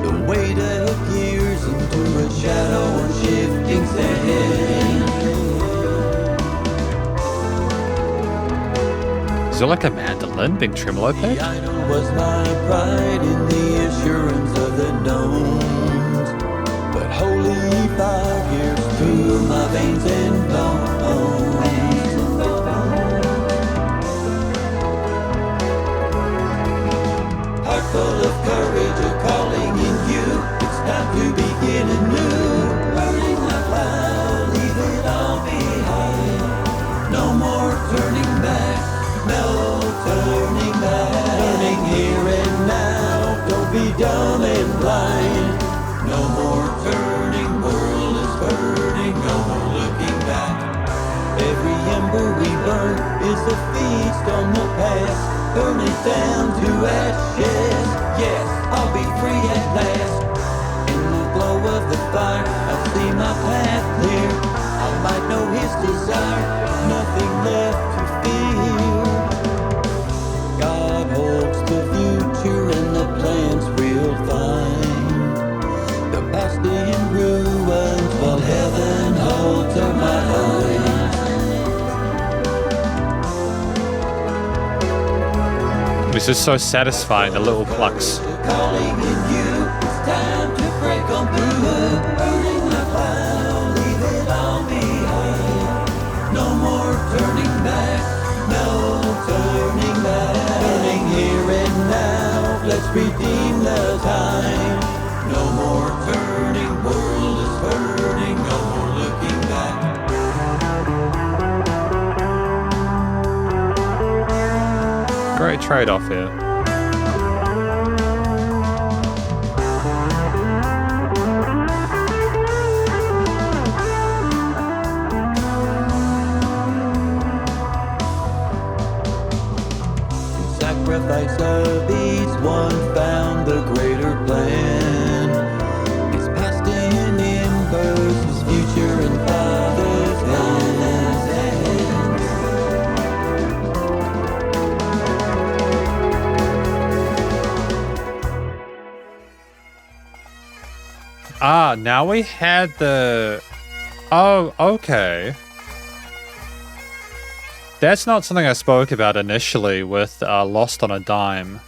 The weight of years into a shadow and shifting sand. Is there like a mandolin being tremolo picked? The idol was my pride in the assurance of the knowns, but holy fires through my veins and bones. Heart full of courage, a calling in you. It's time to begin anew. Burning the plow, leave it all behind. No more turning back. dumb and blind. No more turning, world is burning, no more looking back. Every ember we burn is a feast on the past. Burn it down to ashes. Yes, I'll be free at last. In the glow of the fire, I'll see my path clear. I might know his desire, nothing left to fear. God holds the future and the plans we'll find. The past in ruins while heaven holds our minds. This is so satisfying, the little plucks. Calling in you, it's time to break on through. Burning the cloud, leave it all behind. No more turning back, no turning back. Turning here and now, let's redeem the time. No more turning, world is burning, no more looking back. Great trade-off here. Sacrifice of each one found the greater plan. It's past in embers, his future in Father's hands. Now we had the... Oh, okay. That's not something I spoke about initially with Lost on a Dime.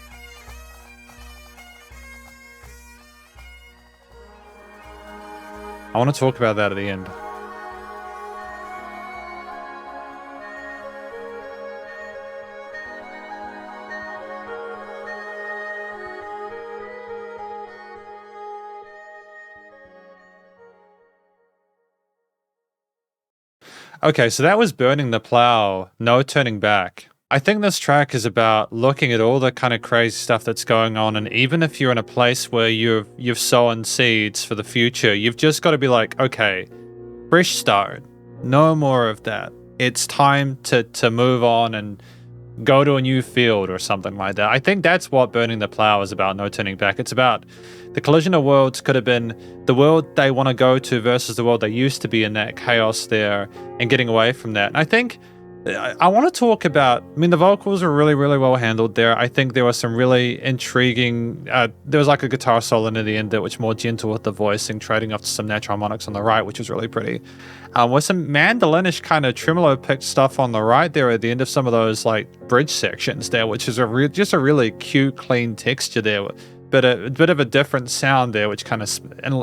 I want to talk about that at the end. Okay, so that was Burning the Plow, No Turning Back. I think this track is about looking at all the kind of crazy stuff that's going on, and even if you're in a place where you've sown seeds for the future, you've just got to be like, okay, fresh start, no more of that. It's time to move on and go to a new field or something like that. I think that's what Burning the Plow is about, No Turning Back. It's about the collision of worlds. Could have been the world they want to go to versus the world they used to be in, that chaos there, and getting away from that. And I think I want to talk about, I mean, the vocals are really, really well handled there. I think there was some really intriguing, there was like a guitar solo near the end that was more gentle with the voicing, trading off to some natural harmonics on the right, which was really pretty. With some mandolinish kind of tremolo picked stuff on the right there at the end of some of those like bridge sections there, which is just a really cute, clean texture there. But a bit of a different sound there, which kind of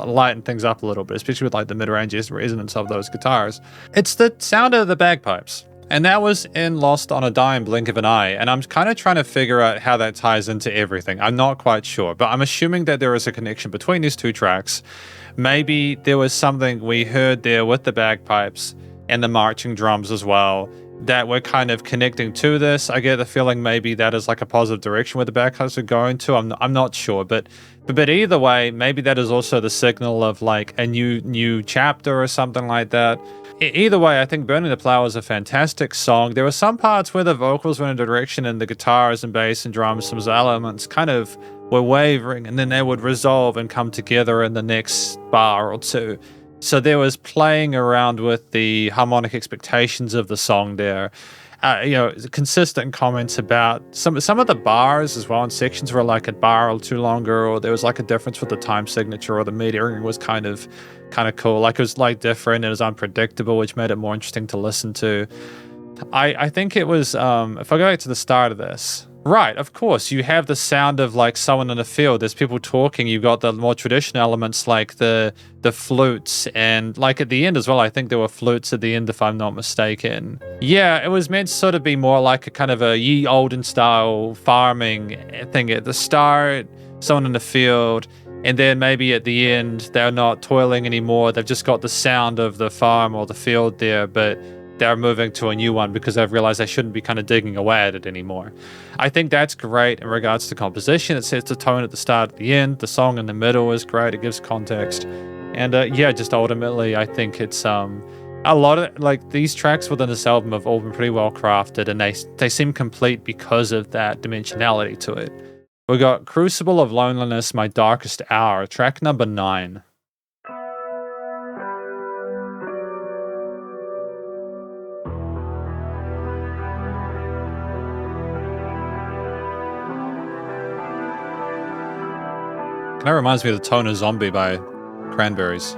lightened things up a little bit, especially with like the mid-range resonance of those guitars. It's the sound of the bagpipes. And that was in Lost on a Dime, Blink of an Eye. And I'm kind of trying to figure out how that ties into everything. I'm not quite sure, but I'm assuming that there is a connection between these two tracks. Maybe there was something we heard there with the bagpipes and the marching drums as well that we're kind of connecting to this. I get the feeling maybe that is like a positive direction where the bagpipes are going to. I'm not sure, but either way, maybe that is also the signal of like a new chapter or something like that. Either way, I think Burning the Plow is a fantastic song. There were some parts where the vocals went in a direction and the guitars and bass and drums, some elements kind of were wavering, and then they would resolve and come together in the next bar or two. So there was playing around with the harmonic expectations of the song there. Consistent comments about some of the bars as well in sections were like a bar or two longer, or there was like a difference with the time signature, or the metering was kind of cool. Like it was like different, it was unpredictable, which made it more interesting to listen to. I think it was, if I go back to the start of this, right, of course, you have the sound of like someone in the field. There's people talking. You've got the more traditional elements like the flutes, and like at the end as well, I think there were flutes at the end, if I'm not mistaken. Yeah, it was meant to sort of be more like a kind of a ye olden style farming thing at the start, someone in the field, and then maybe at the end, they're not toiling anymore. They've just got the sound of the farm or the field there, but they're moving to a new one because they've realized they shouldn't be kind of digging away at it anymore. I think that's great in regards to composition. It sets the tone at the start, at the end. The song in the middle is great. It gives context. And yeah, just ultimately, I think it's a lot of like these tracks within this album have all been pretty well crafted, and they seem complete because of that dimensionality to it. We got Crucible of Loneliness, My Darkest Hour, track number 9. That reminds me of the tone of Zombie by Cranberries.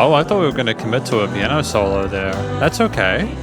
Oh, I thought we were going to commit to a piano solo there. That's okay.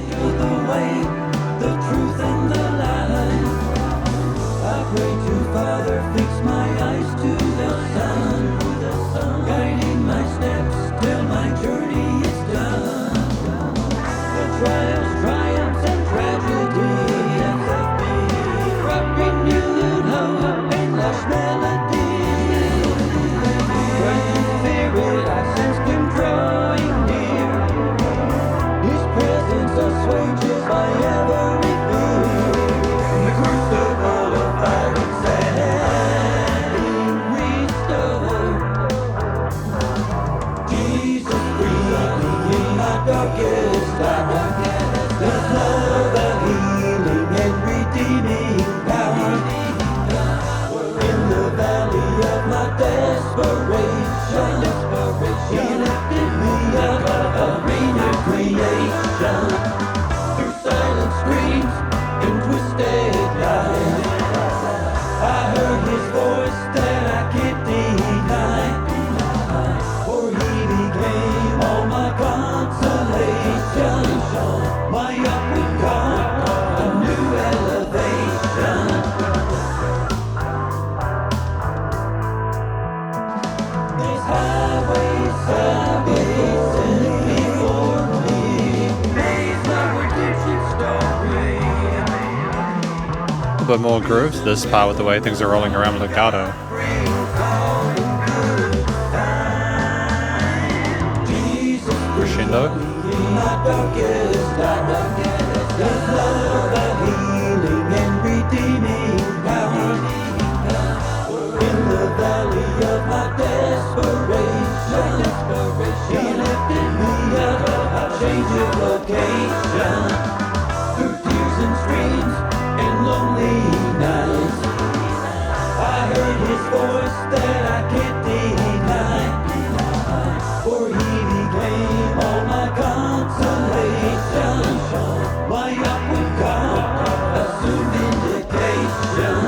But more grooves this part with the way things are rolling around legato. Crescendo. vacation through tears and screams and lonely nights. I heard his voice that I can't deny, for he became all my consolation. My upward come assumed indication.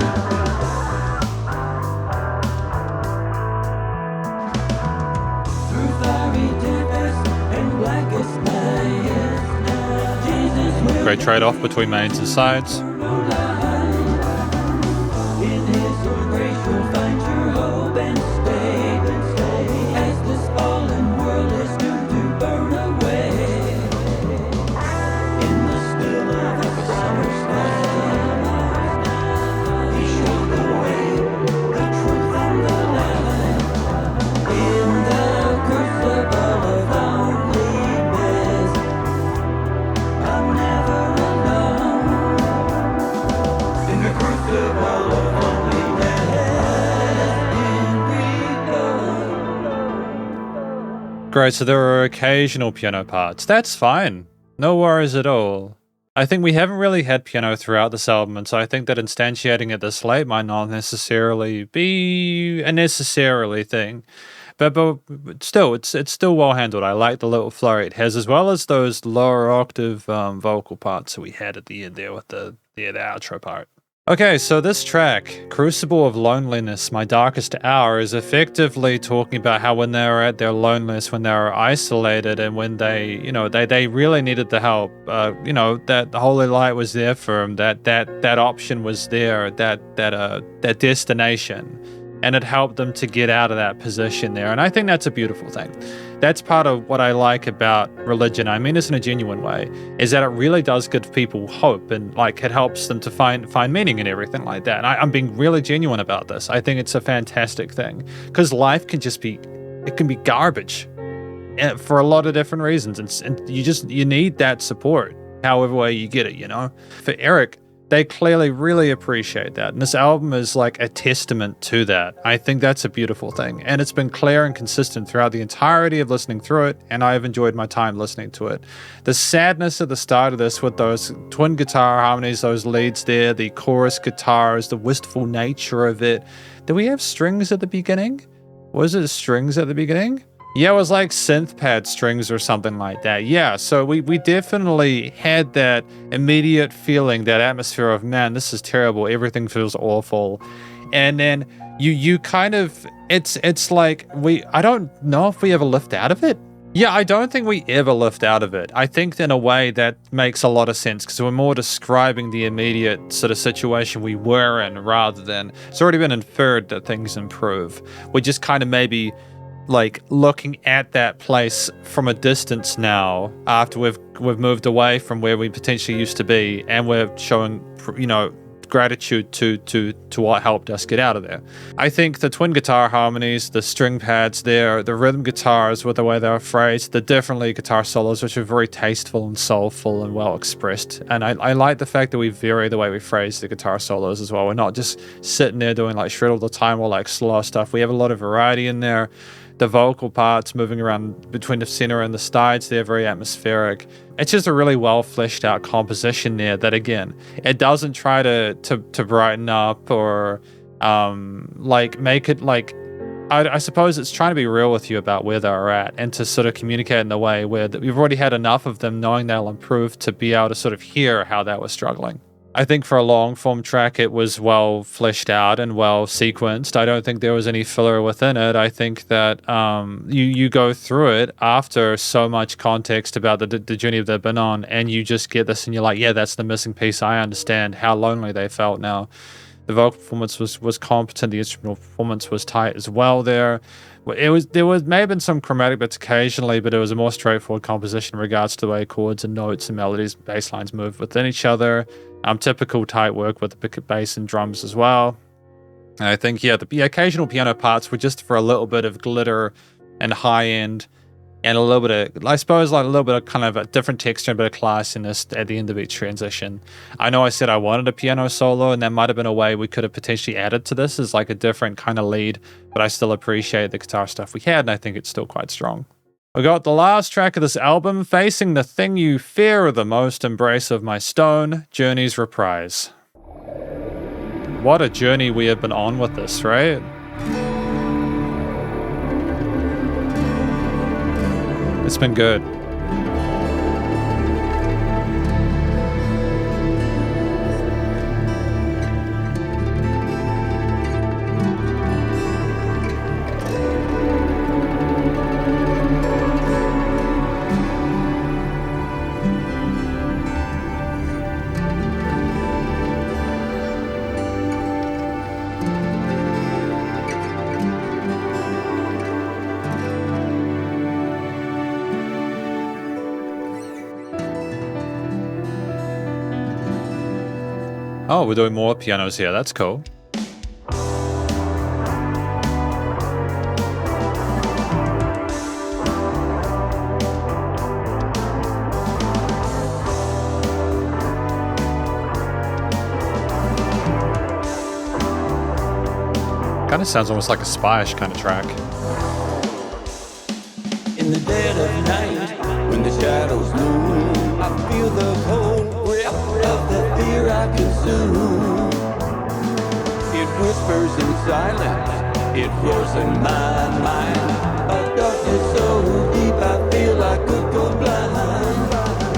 Through fiery tempest and blackest night, Jesus will Great trade-off between mains and sides. in his grace you'll find your hope and stay, as this fallen world is doomed to burn away. In the still of the summer's night, he showed the way, the truth and the light. In the crucible of loneliness, I'm never alone. In the crucible of loneliness, Great, so there are occasional piano parts. That's fine. No worries at all. I think we haven't really had piano throughout this album, and so I think that instantiating it this late might not necessarily be a necessarily thing. But still, it's still well handled. I like the little flurry it has, as well as those lower octave vocal parts that we had at the end there with the outro part. Okay, so this track, Crucible of Loneliness, My Darkest Hour, is effectively talking about how when they were at their loneliness, when they were isolated, and when they, they really needed the help, that the Holy Light was there for them, that option was there, that destination, and it helped them to get out of that position there. And I think that's a beautiful thing. That's part of what I like about religion. I mean this in a genuine way, is that it really does give people hope, and like it helps them to find meaning in everything like that. And I'm being really genuine about this. I think it's a fantastic thing, because life can be garbage for a lot of different reasons, and you need that support however way you get it. For Erick, they clearly really appreciate that. And this album is like a testament to that. I think that's a beautiful thing. And it's been clear and consistent throughout the entirety of listening through it, and I have enjoyed my time listening to it. The sadness at the start of this with those twin guitar harmonies, those leads there, the chorus guitars, the wistful nature of it. Did we have strings at the beginning? Was it strings at the beginning? Yeah, it was like synth pad strings or something like that. Yeah, so we definitely had that immediate feeling, that atmosphere of, man, this is terrible. Everything feels awful. And then you kind of, it's like, I don't know if we ever lift out of it. Yeah, I don't think we ever lift out of it. I think in a way that makes a lot of sense, because we're more describing the immediate sort of situation we were in, rather than, it's already been inferred that things improve. We're just kind of maybe like looking at that place from a distance now, after we've moved away from where we potentially used to be, and we're showing gratitude to what helped us get out of there. I think the twin guitar harmonies, the string pads there, the rhythm guitars with the way they were phrased, the different lead guitar solos, which are very tasteful and soulful and well expressed. And I like the fact that we vary the way we phrase the guitar solos as well. We're not just sitting there doing like shred all the time or like slow stuff. We have a lot of variety in there. The vocal parts moving around between the center and the sides, they're very atmospheric. It's just a really well fleshed out composition there that, again, it doesn't try to brighten up or make it like, I suppose it's trying to be real with you about where they're at, and to sort of communicate in the way where we've already had enough of them knowing they'll improve to be able to sort of hear how they were struggling. I think for a long form track, it was well fleshed out and well sequenced. I don't think there was any filler within it. I think that you go through it after so much context about the journey they've been on, and you just get this and you're like, yeah, that's the missing piece. I understand how lonely they felt now. The vocal performance was competent. The instrumental performance was tight as well there. There may have been some chromatic bits occasionally, but it was a more straightforward composition in regards to the way chords and notes and melodies and bass lines move within each other. Typical tight work with the bass and drums as well. And I think, yeah, the occasional piano parts were just for a little bit of glitter and high end, and a little bit of, I suppose, like a little bit of kind of a different texture and a bit of classiness at the end of each transition. I know I said I wanted a piano solo, and that might have been a way we could have potentially added to this as like a different kind of lead, but I still appreciate the guitar stuff we had, and I think it's still quite strong. We got the last track of this album, Facing the Thing You Fear the Most, Embrace of My Stone, Journey's Reprise. What a journey we have been on with this, right? It's been good. Oh, we're doing more pianos here. That's cool. Kind of sounds almost like a spy-ish kind of track. In the dead of night, when the shadows loom, I feel the cold grip of the fear I consume. It whispers in silence, it roars in my mind. A darkness so deep I feel I could go blind.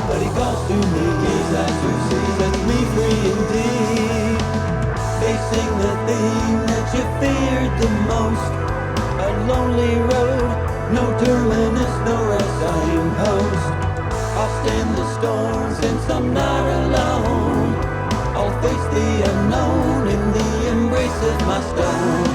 But he calls to me, he's eyes to see, sets me free indeed. Facing the thing that you feared the most, a lonely road, no terminus, no rest post. I'll stand the storm since I'm not alone. I'll face the unknown in the embrace of my stone.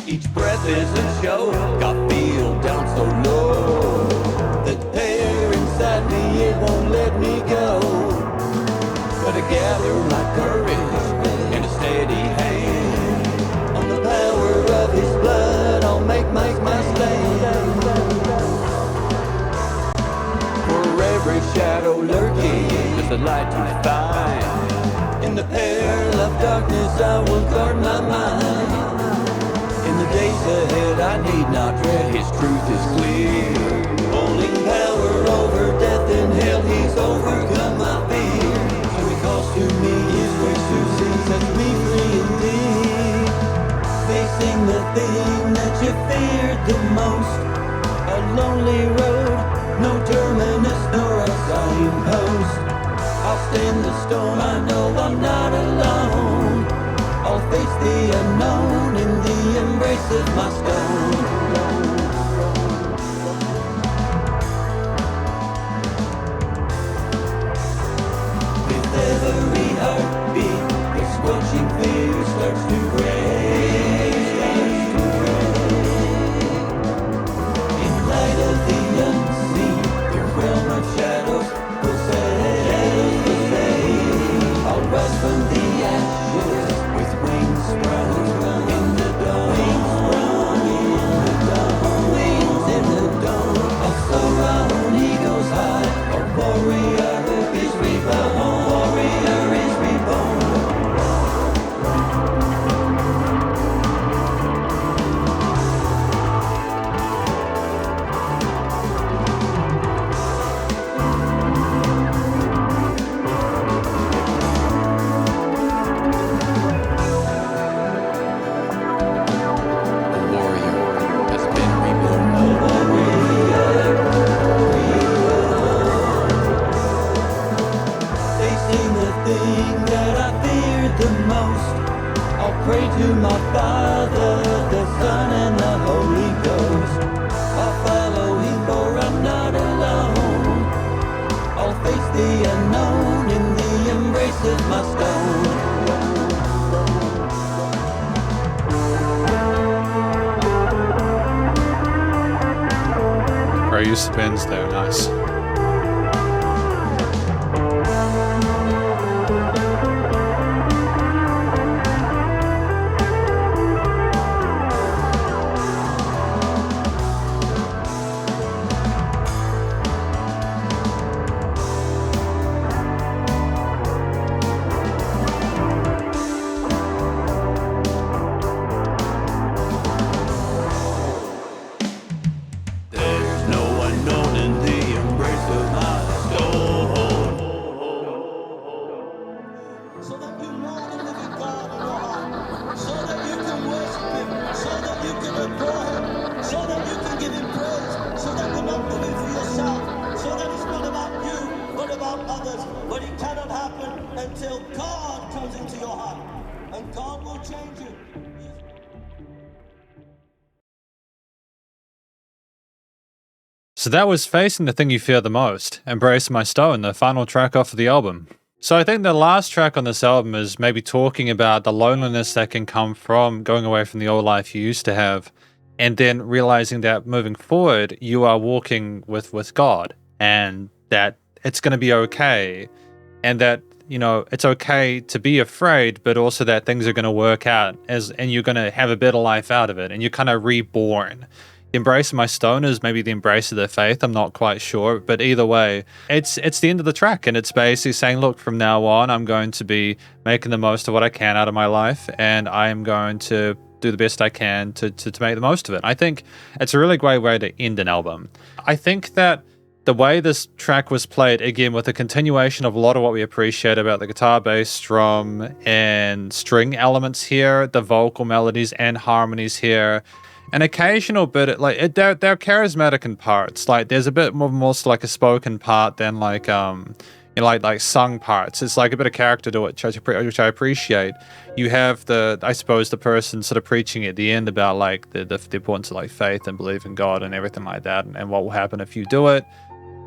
Each breath is a show, got feel down so low. The tear inside me, it won't let me go. But I gather my courage in a steady hand. On the power of his blood, I'll make my stand. For every shadow lurking, there's a light to find. In the peril of darkness, I will guard my mind. In the days ahead, I need not dread, his truth is clear. Holding power over death and hell, he's overcome my fear. So he calls to me, his grace to see, sets me free indeed. Facing the thing that you feared the most, a lonely road, no terminus nor a signpost. I'll stand the storm, I know I'm not alone. I'll face the unknown in the embrace of my stone. With every heartbeat, the scorching fear starts to break. In light of the unseen, the realm of shadows will say, I'll rise from the ashes with wings sprung in the dawn. Wings in the dawn. I'll soar on eagles high. A warrior is reborn. Warrior is reborn. Pray to my Father, the Son, and the Holy Ghost. I'll follow him, for I'm not alone. I'll face the unknown in the embrace of my stone. Pro use spins there, nice. others, but it cannot happen until God comes into your heart. And God will change you. So that was Facing the Thing You Fear the Most, Embrace My Stone, the final track off of the album. So I think the last track on this album is maybe talking about the loneliness that can come from going away from the old life you used to have, and then realizing that moving forward, you are walking with God, and that it's going to be okay, and that, you know, it's okay to be afraid, but also that things are going to work out, and you're going to have a better life out of it, and you're kind of reborn. Embrace My Stone is maybe the embrace of their faith. I'm not quite sure, but either way, it's the end of the track, and it's basically saying, look, from now on, I'm going to be making the most of what I can out of my life, and I am going to do the best I can to make the most of it. I think it's a really great way to end an album. I think that the way this track was played, again, with a continuation of a lot of what we appreciate about the guitar, bass, drum, and string elements here, the vocal melodies and harmonies here, an occasional bit, like, they're charismatic in parts. Like, there's a bit more like a spoken part than like, like sung parts. It's like a bit of character to it, which I appreciate. You have the person sort of preaching at the end about like the importance of like faith and belief in God and everything like that, and what will happen if you do it.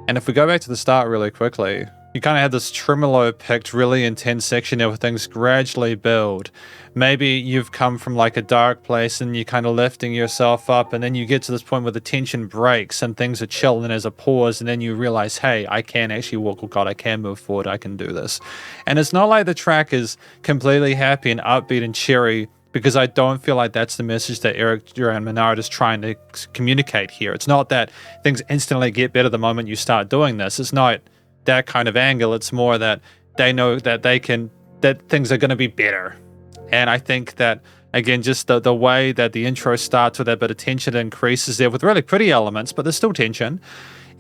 And if we go back to the start really quickly, you kind of have this tremolo picked, really intense section there where things gradually build. Maybe you've come from like a dark place and you're kind of lifting yourself up, and then you get to this point where the tension breaks and things are chill, and there's a pause, and then you realize, hey, I can actually walk with God, I can move forward, I can do this. And it's not like the track is completely happy and upbeat and cheery, because I don't feel like that's the message that Erick Duran Manard is trying to communicate here. It's not that things instantly get better the moment you start doing this. It's not that kind of angle. It's more that they know that that things are going to be better. And I think that, again, just the way that the intro starts with that bit of tension increases there with really pretty elements, but there's still tension.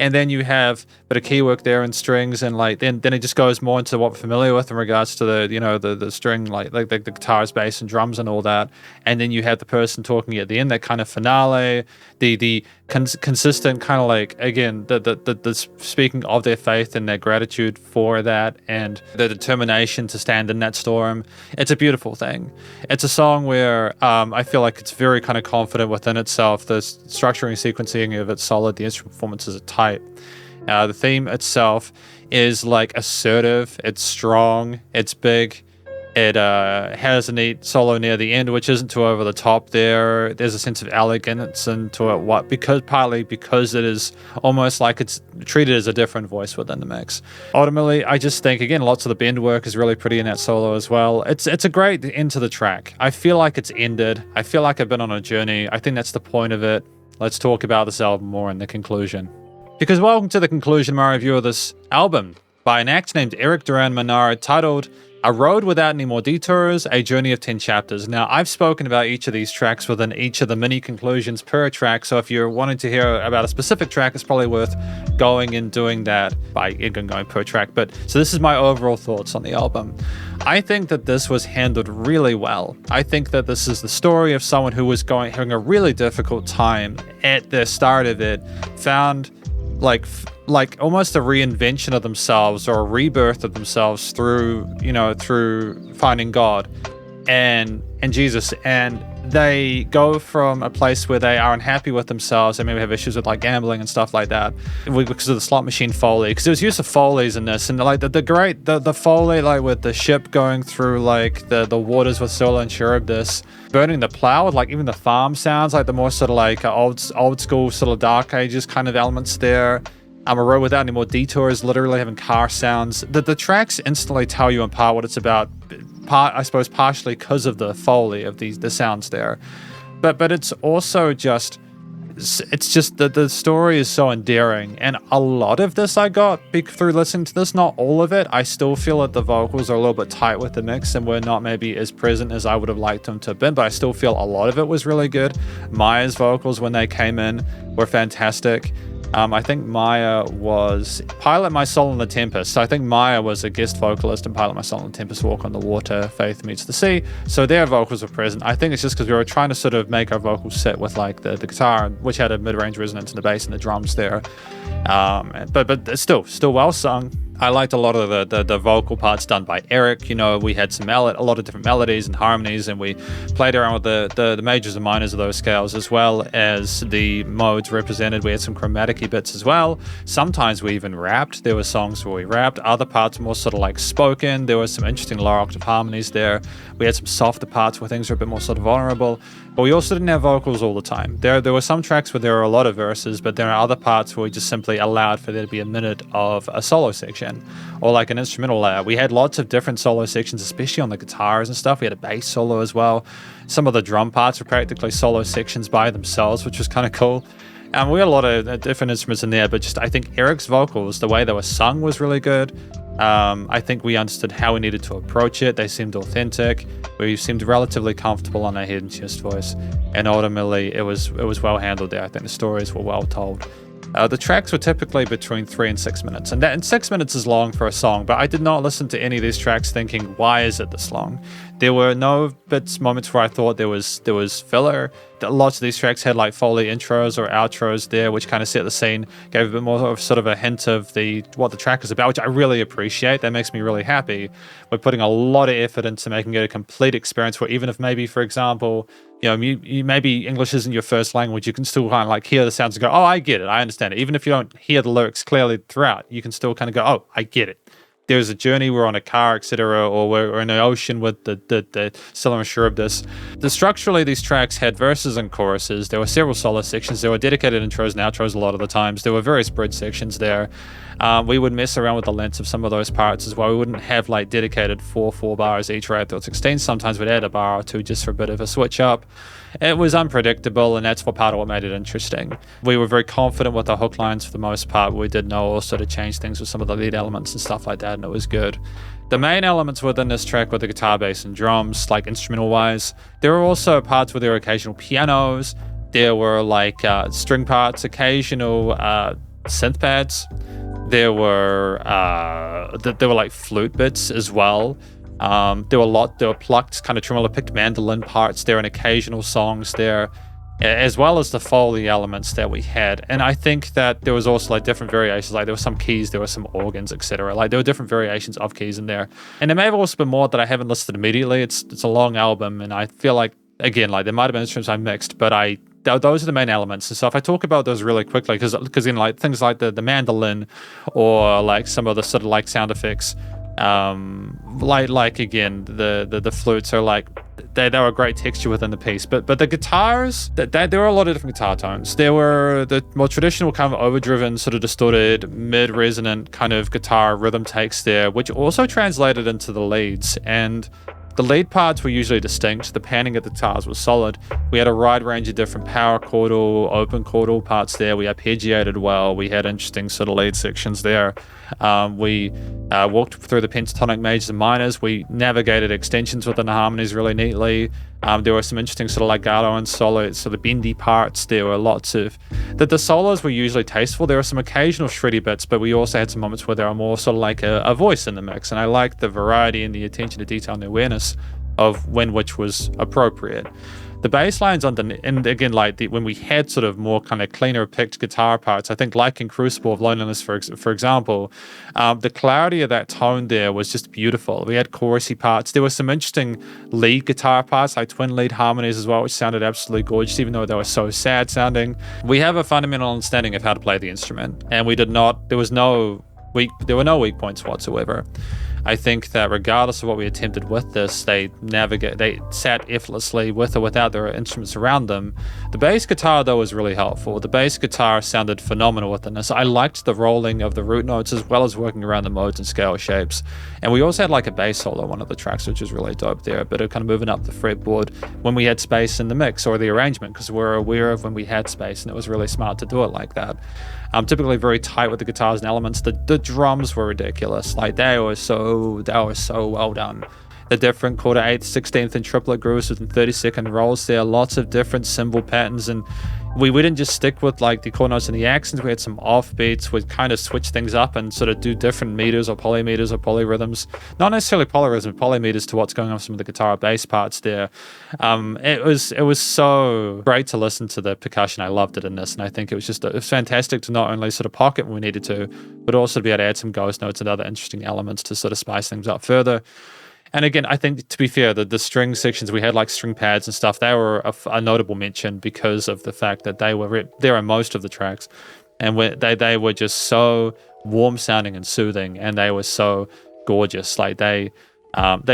And then you have a bit of key work there and strings, and like then it just goes more into what we're familiar with in regards to the string, like the guitars, bass, and drums and all that. And then you have the person talking at the end, that kind of finale, the consistent kind of like, again, the speaking of their faith and their gratitude for that, and the determination to stand in that storm. It's a beautiful thing. It's a song where I feel like it's very kind of confident within itself. The structuring, sequencing of it's solid. The instrument performances are tight. The theme itself is like assertive, it's strong, it's big. It has a neat solo near the end, which isn't too over the top there. There's a sense of elegance into it, partly because it is almost like it's treated as a different voice within the mix. Ultimately, I just think, again, lots of the bend work is really pretty in that solo as well. It's a great end to the track. I feel like it's ended. I feel like I've been on a journey. I think that's the point of it. Let's talk about this album more in the conclusion. Because welcome to the conclusion of my review of this album by an act named Erick Duran Manard, titled A Road Without Any More Detours, A Journey of 10 Chapters. Now, I've spoken about each of these tracks within each of the mini conclusions per track, so if you're wanting to hear about a specific track, it's probably worth going and doing that by going per track. But so this is my overall thoughts on the album. I think that this was handled really well. I think that this is the story of someone who was having a really difficult time at the start of it, found like almost a reinvention of themselves or a rebirth of themselves through finding God and Jesus, and they go from a place where they are unhappy with themselves and maybe have issues with like gambling and stuff like that because of the slot machine foley, because there was use of foleys in this, and like the foley, like with the ship going through like the waters with Sola and Charybdis, burning the plow with like even the farm sounds, like the more sort of like old school sort of dark ages kind of elements there. A Road Without Any More Detours, literally having car sounds. The tracks instantly tell you in part what it's about, I suppose partially because of the foley of the sounds there. But it's also just, it's just that the story is so endearing, and a lot of this I got through listening to this, not all of it. I still feel that the vocals are a little bit tight with the mix and were not maybe as present as I would have liked them to have been, but I still feel a lot of it was really good. Maya's vocals when they came in were fantastic. I think Maya was Pilot My Soul in the Tempest. So I think Maya was a guest vocalist in Pilot My Soul in the Tempest, Walk on the Water, Faith Meets the Sea. So their vocals were present. I think it's just because we were trying to sort of make our vocals sit with like the guitar, which had a mid-range resonance in the bass and the drums there. But it's still well sung. I liked a lot of the vocal parts done by Erick. You know, we had a lot of different melodies and harmonies, and we played around with the majors and minors of those scales, as well as the modes represented. We had some chromatic-y bits as well. Sometimes we even rapped. There were songs where we rapped. Other parts more sort of like spoken. There was some interesting lower octave harmonies there. We had some softer parts where things were a bit more sort of vulnerable. But we also didn't have vocals all the time. There were some tracks where there were a lot of verses, but there are other parts where we just simply allowed for there to be a minute of a solo section or like an instrumental layer. We had lots of different solo sections, especially on the guitars and stuff. We had a bass solo as well. Some of the drum parts were practically solo sections by themselves, which was kind of cool. We had a lot of different instruments in there, but just I think Erick's vocals, the way they were sung was really good. I think we understood how we needed to approach it. They seemed authentic. We seemed relatively comfortable on our head and chest voice, and ultimately it was well handled there. I think the stories were well told. The tracks were typically between 3 and 6 minutes, and 6 minutes is long for a song, but I did not listen to any of these tracks thinking, why is it this long? There were no moments where I thought there was filler. Lots of these tracks had like Foley intros or outros there, which kind of set the scene, gave a bit more of sort of a hint of what the track is about, which I really appreciate. That makes me really happy. We're putting a lot of effort into making it a complete experience where even if maybe, for example, you maybe English isn't your first language, you can still kind of like hear the sounds and go, oh, I get it, I understand it. Even if you don't hear the lyrics clearly throughout, you can still kind of go, oh, I get it. There's a journey, we're on a car, etc., or we're in an ocean with the still unsure of this. Structurally, these tracks had verses and choruses. There were several solo sections. There were dedicated intros and outros a lot of the times. There were various bridge sections there. We would mess around with the lengths of some of those parts as well. We wouldn't have like dedicated four bars each right through 16. Sometimes we'd add a bar or two just for a bit of a switch up. It was unpredictable, and that's part of what made it interesting. We were very confident with our hook lines for the most part. We did know also to change things with some of the lead elements and stuff like that, and it was good. The main elements within this track were the guitar, bass, and drums, like instrumental-wise. There were also parts where there were occasional pianos. There were like string parts, occasional synth pads. There were like flute bits as well. There were plucked kind of tremolo-picked mandolin parts there and occasional songs there, as well as the Foley elements that we had. And I think that there was also like different variations, like there were some keys, there were some organs, etc. Like there were different variations of keys in there. And there may have also been more that I haven't listed immediately. It's a long album, and I feel like, again, like there might have been instruments I mixed, but those are the main elements. And so if I talk about those really quickly, because in like things like the mandolin or like some of the sort of like sound effects, like again the flutes are like they were a great texture within the piece, but the guitars, there were a lot of different guitar tones. There were the more traditional kind of overdriven, sort of distorted, mid-resonant kind of guitar rhythm takes there, which also translated into the leads, and the lead parts were usually distinct. The panning of the guitars was solid. We had a wide range of different power chordal, open chordal parts there. We arpeggiated well. We had interesting sort of lead sections there. We walked through the pentatonic majors and minors. We navigated extensions within the harmonies really neatly. There were some interesting sort of legato and solo sort of bendy parts. There were lots of the solos were usually tasteful. There were some occasional shreddy bits, but we also had some moments where there were more sort of like a voice in the mix, and I liked the variety and the attention to detail and the awareness of when which was appropriate. The bass lines and again, like when we had sort of more kind of cleaner picked guitar parts, I think like in Crucible of Loneliness, for example, the clarity of that tone there was just beautiful. We had chorusy parts. There were some interesting lead guitar parts, like twin lead harmonies as well, which sounded absolutely gorgeous, even though they were so sad sounding. We have a fundamental understanding of how to play the instrument, and there were no weak points whatsoever. I think that regardless of what we attempted with this, they sat effortlessly with or without their instruments around them. The bass guitar, though, was really helpful. The bass guitar sounded phenomenal within this. I liked the rolling of the root notes as well as working around the modes and scale shapes. And we also had like a bass solo on one of the tracks, which was really dope there, but it kind of moving up the fretboard when we had space in the mix or the arrangement, because we're aware of when we had space, and it was really smart to do it like that. Typically very tight with the guitars and elements. The drums were ridiculous. Like they were so well done. The different quarter, 8th, 16th, and triplet grooves within 30-second rolls there. Lots of different cymbal patterns, and we didn't just stick with like the core notes and the accents. We had some offbeats. We'd kind of switch things up and sort of do different meters or polymeters or polyrhythms. Not necessarily polyrhythms, polymeters to what's going on with some of the guitar or bass parts there. It was so great to listen to the percussion. I loved it in this, and I think it was fantastic to not only sort of pocket when we needed to, but also to be able to add some ghost notes and other interesting elements to sort of spice things up further. And again, I think, to be fair, the string sections, we had like string pads and stuff, they were a notable mention because of the fact that they were there on most of the tracks. And they were just so warm sounding and soothing, and they were so gorgeous. Like they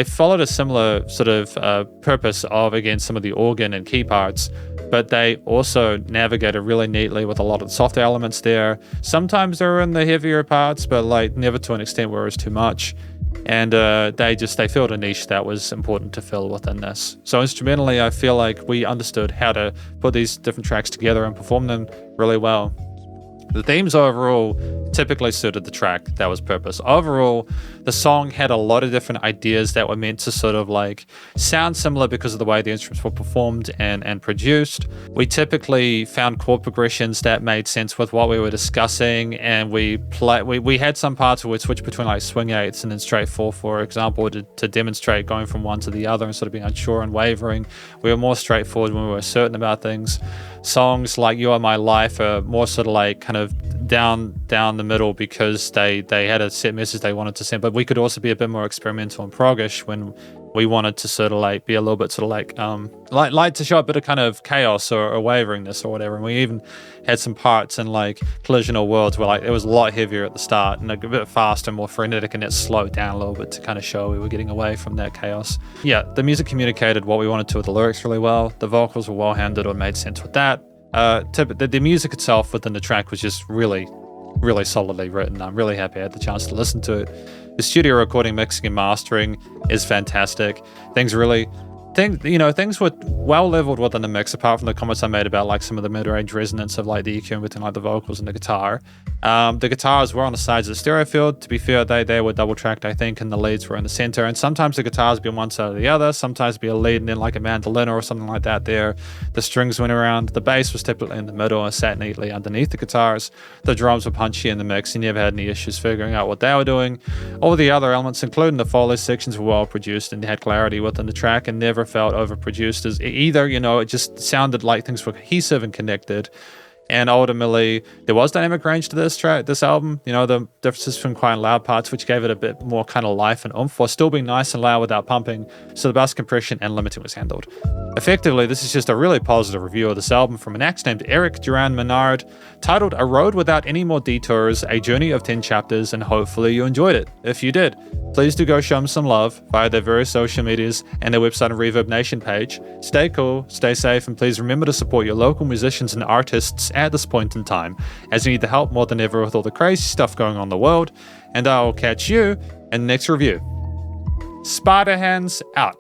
followed a similar sort of purpose of, again, some of the organ and key parts, but they also navigated really neatly with a lot of the softer elements there. Sometimes they were in the heavier parts, but like never to an extent where it was too much. And they filled a niche that was important to fill within this. So instrumentally, I feel like we understood how to put these different tracks together and perform them really well. The themes overall typically suited the track. That was purpose. Overall, the song had a lot of different ideas that were meant to sort of like sound similar because of the way the instruments were performed and produced. We typically found chord progressions that made sense with what we were discussing, and we had some parts where we'd switch between like swing eighths and then straight four, for example, to demonstrate going from one to the other and sort of being unsure and wavering. We were more straightforward when we were certain about things. Songs like You Are My Life are more sort of like kind of down the middle because they had a set message they wanted to send, but we could also be a bit more experimental and proggish when we wanted to sort of like be a little bit sort of like to show a bit of kind of chaos or waveringness or whatever. And we even had some parts in like collisional worlds where like it was a lot heavier at the start and a bit faster, more frenetic, and it slowed down a little bit to kind of show we were getting away from that chaos. Yeah, the music communicated what we wanted to with the lyrics really well. The vocals were well handled or made sense with that. The music itself within the track was just really, really solidly written. I'm really happy I had the chance to listen to it. The studio recording, mixing, and mastering is fantastic. Things were well leveled within the mix, apart from the comments I made about like some of the mid-range resonance of like the EQ between like the vocals and the guitar. The guitars were on the sides of the stereo field. To be fair, they were double tracked, I think, and the leads were in the center. And sometimes the guitars would be on one side or the other. Sometimes it'd be a lead and then like a mandolin or something like that there. The strings went around. The bass was typically in the middle and sat neatly underneath the guitars. The drums were punchy in the mix. You never had any issues figuring out what they were doing. All the other elements, including the Foley sections, were well produced and had clarity within the track and never felt overproduced as either. It just sounded like things were cohesive and connected. And ultimately, there was dynamic range to this album. The differences between quiet and loud parts, which gave it a bit more kind of life and oomph, while still being nice and loud without pumping. So the bass compression and limiting was handled. Effectively, this is just a really positive review of this album from an act named Erick Duran Manard, titled A Road Without Any More Detours, A Journey of 10 Chapters, and hopefully you enjoyed it. If you did, please do go show them some love via their various social medias and their website and Reverb Nation page. Stay cool, stay safe, and please remember to support your local musicians and artists at this point in time, as you need the help more than ever with all the crazy stuff going on in the world. And I'll catch you in the next review. Spidrhanz out.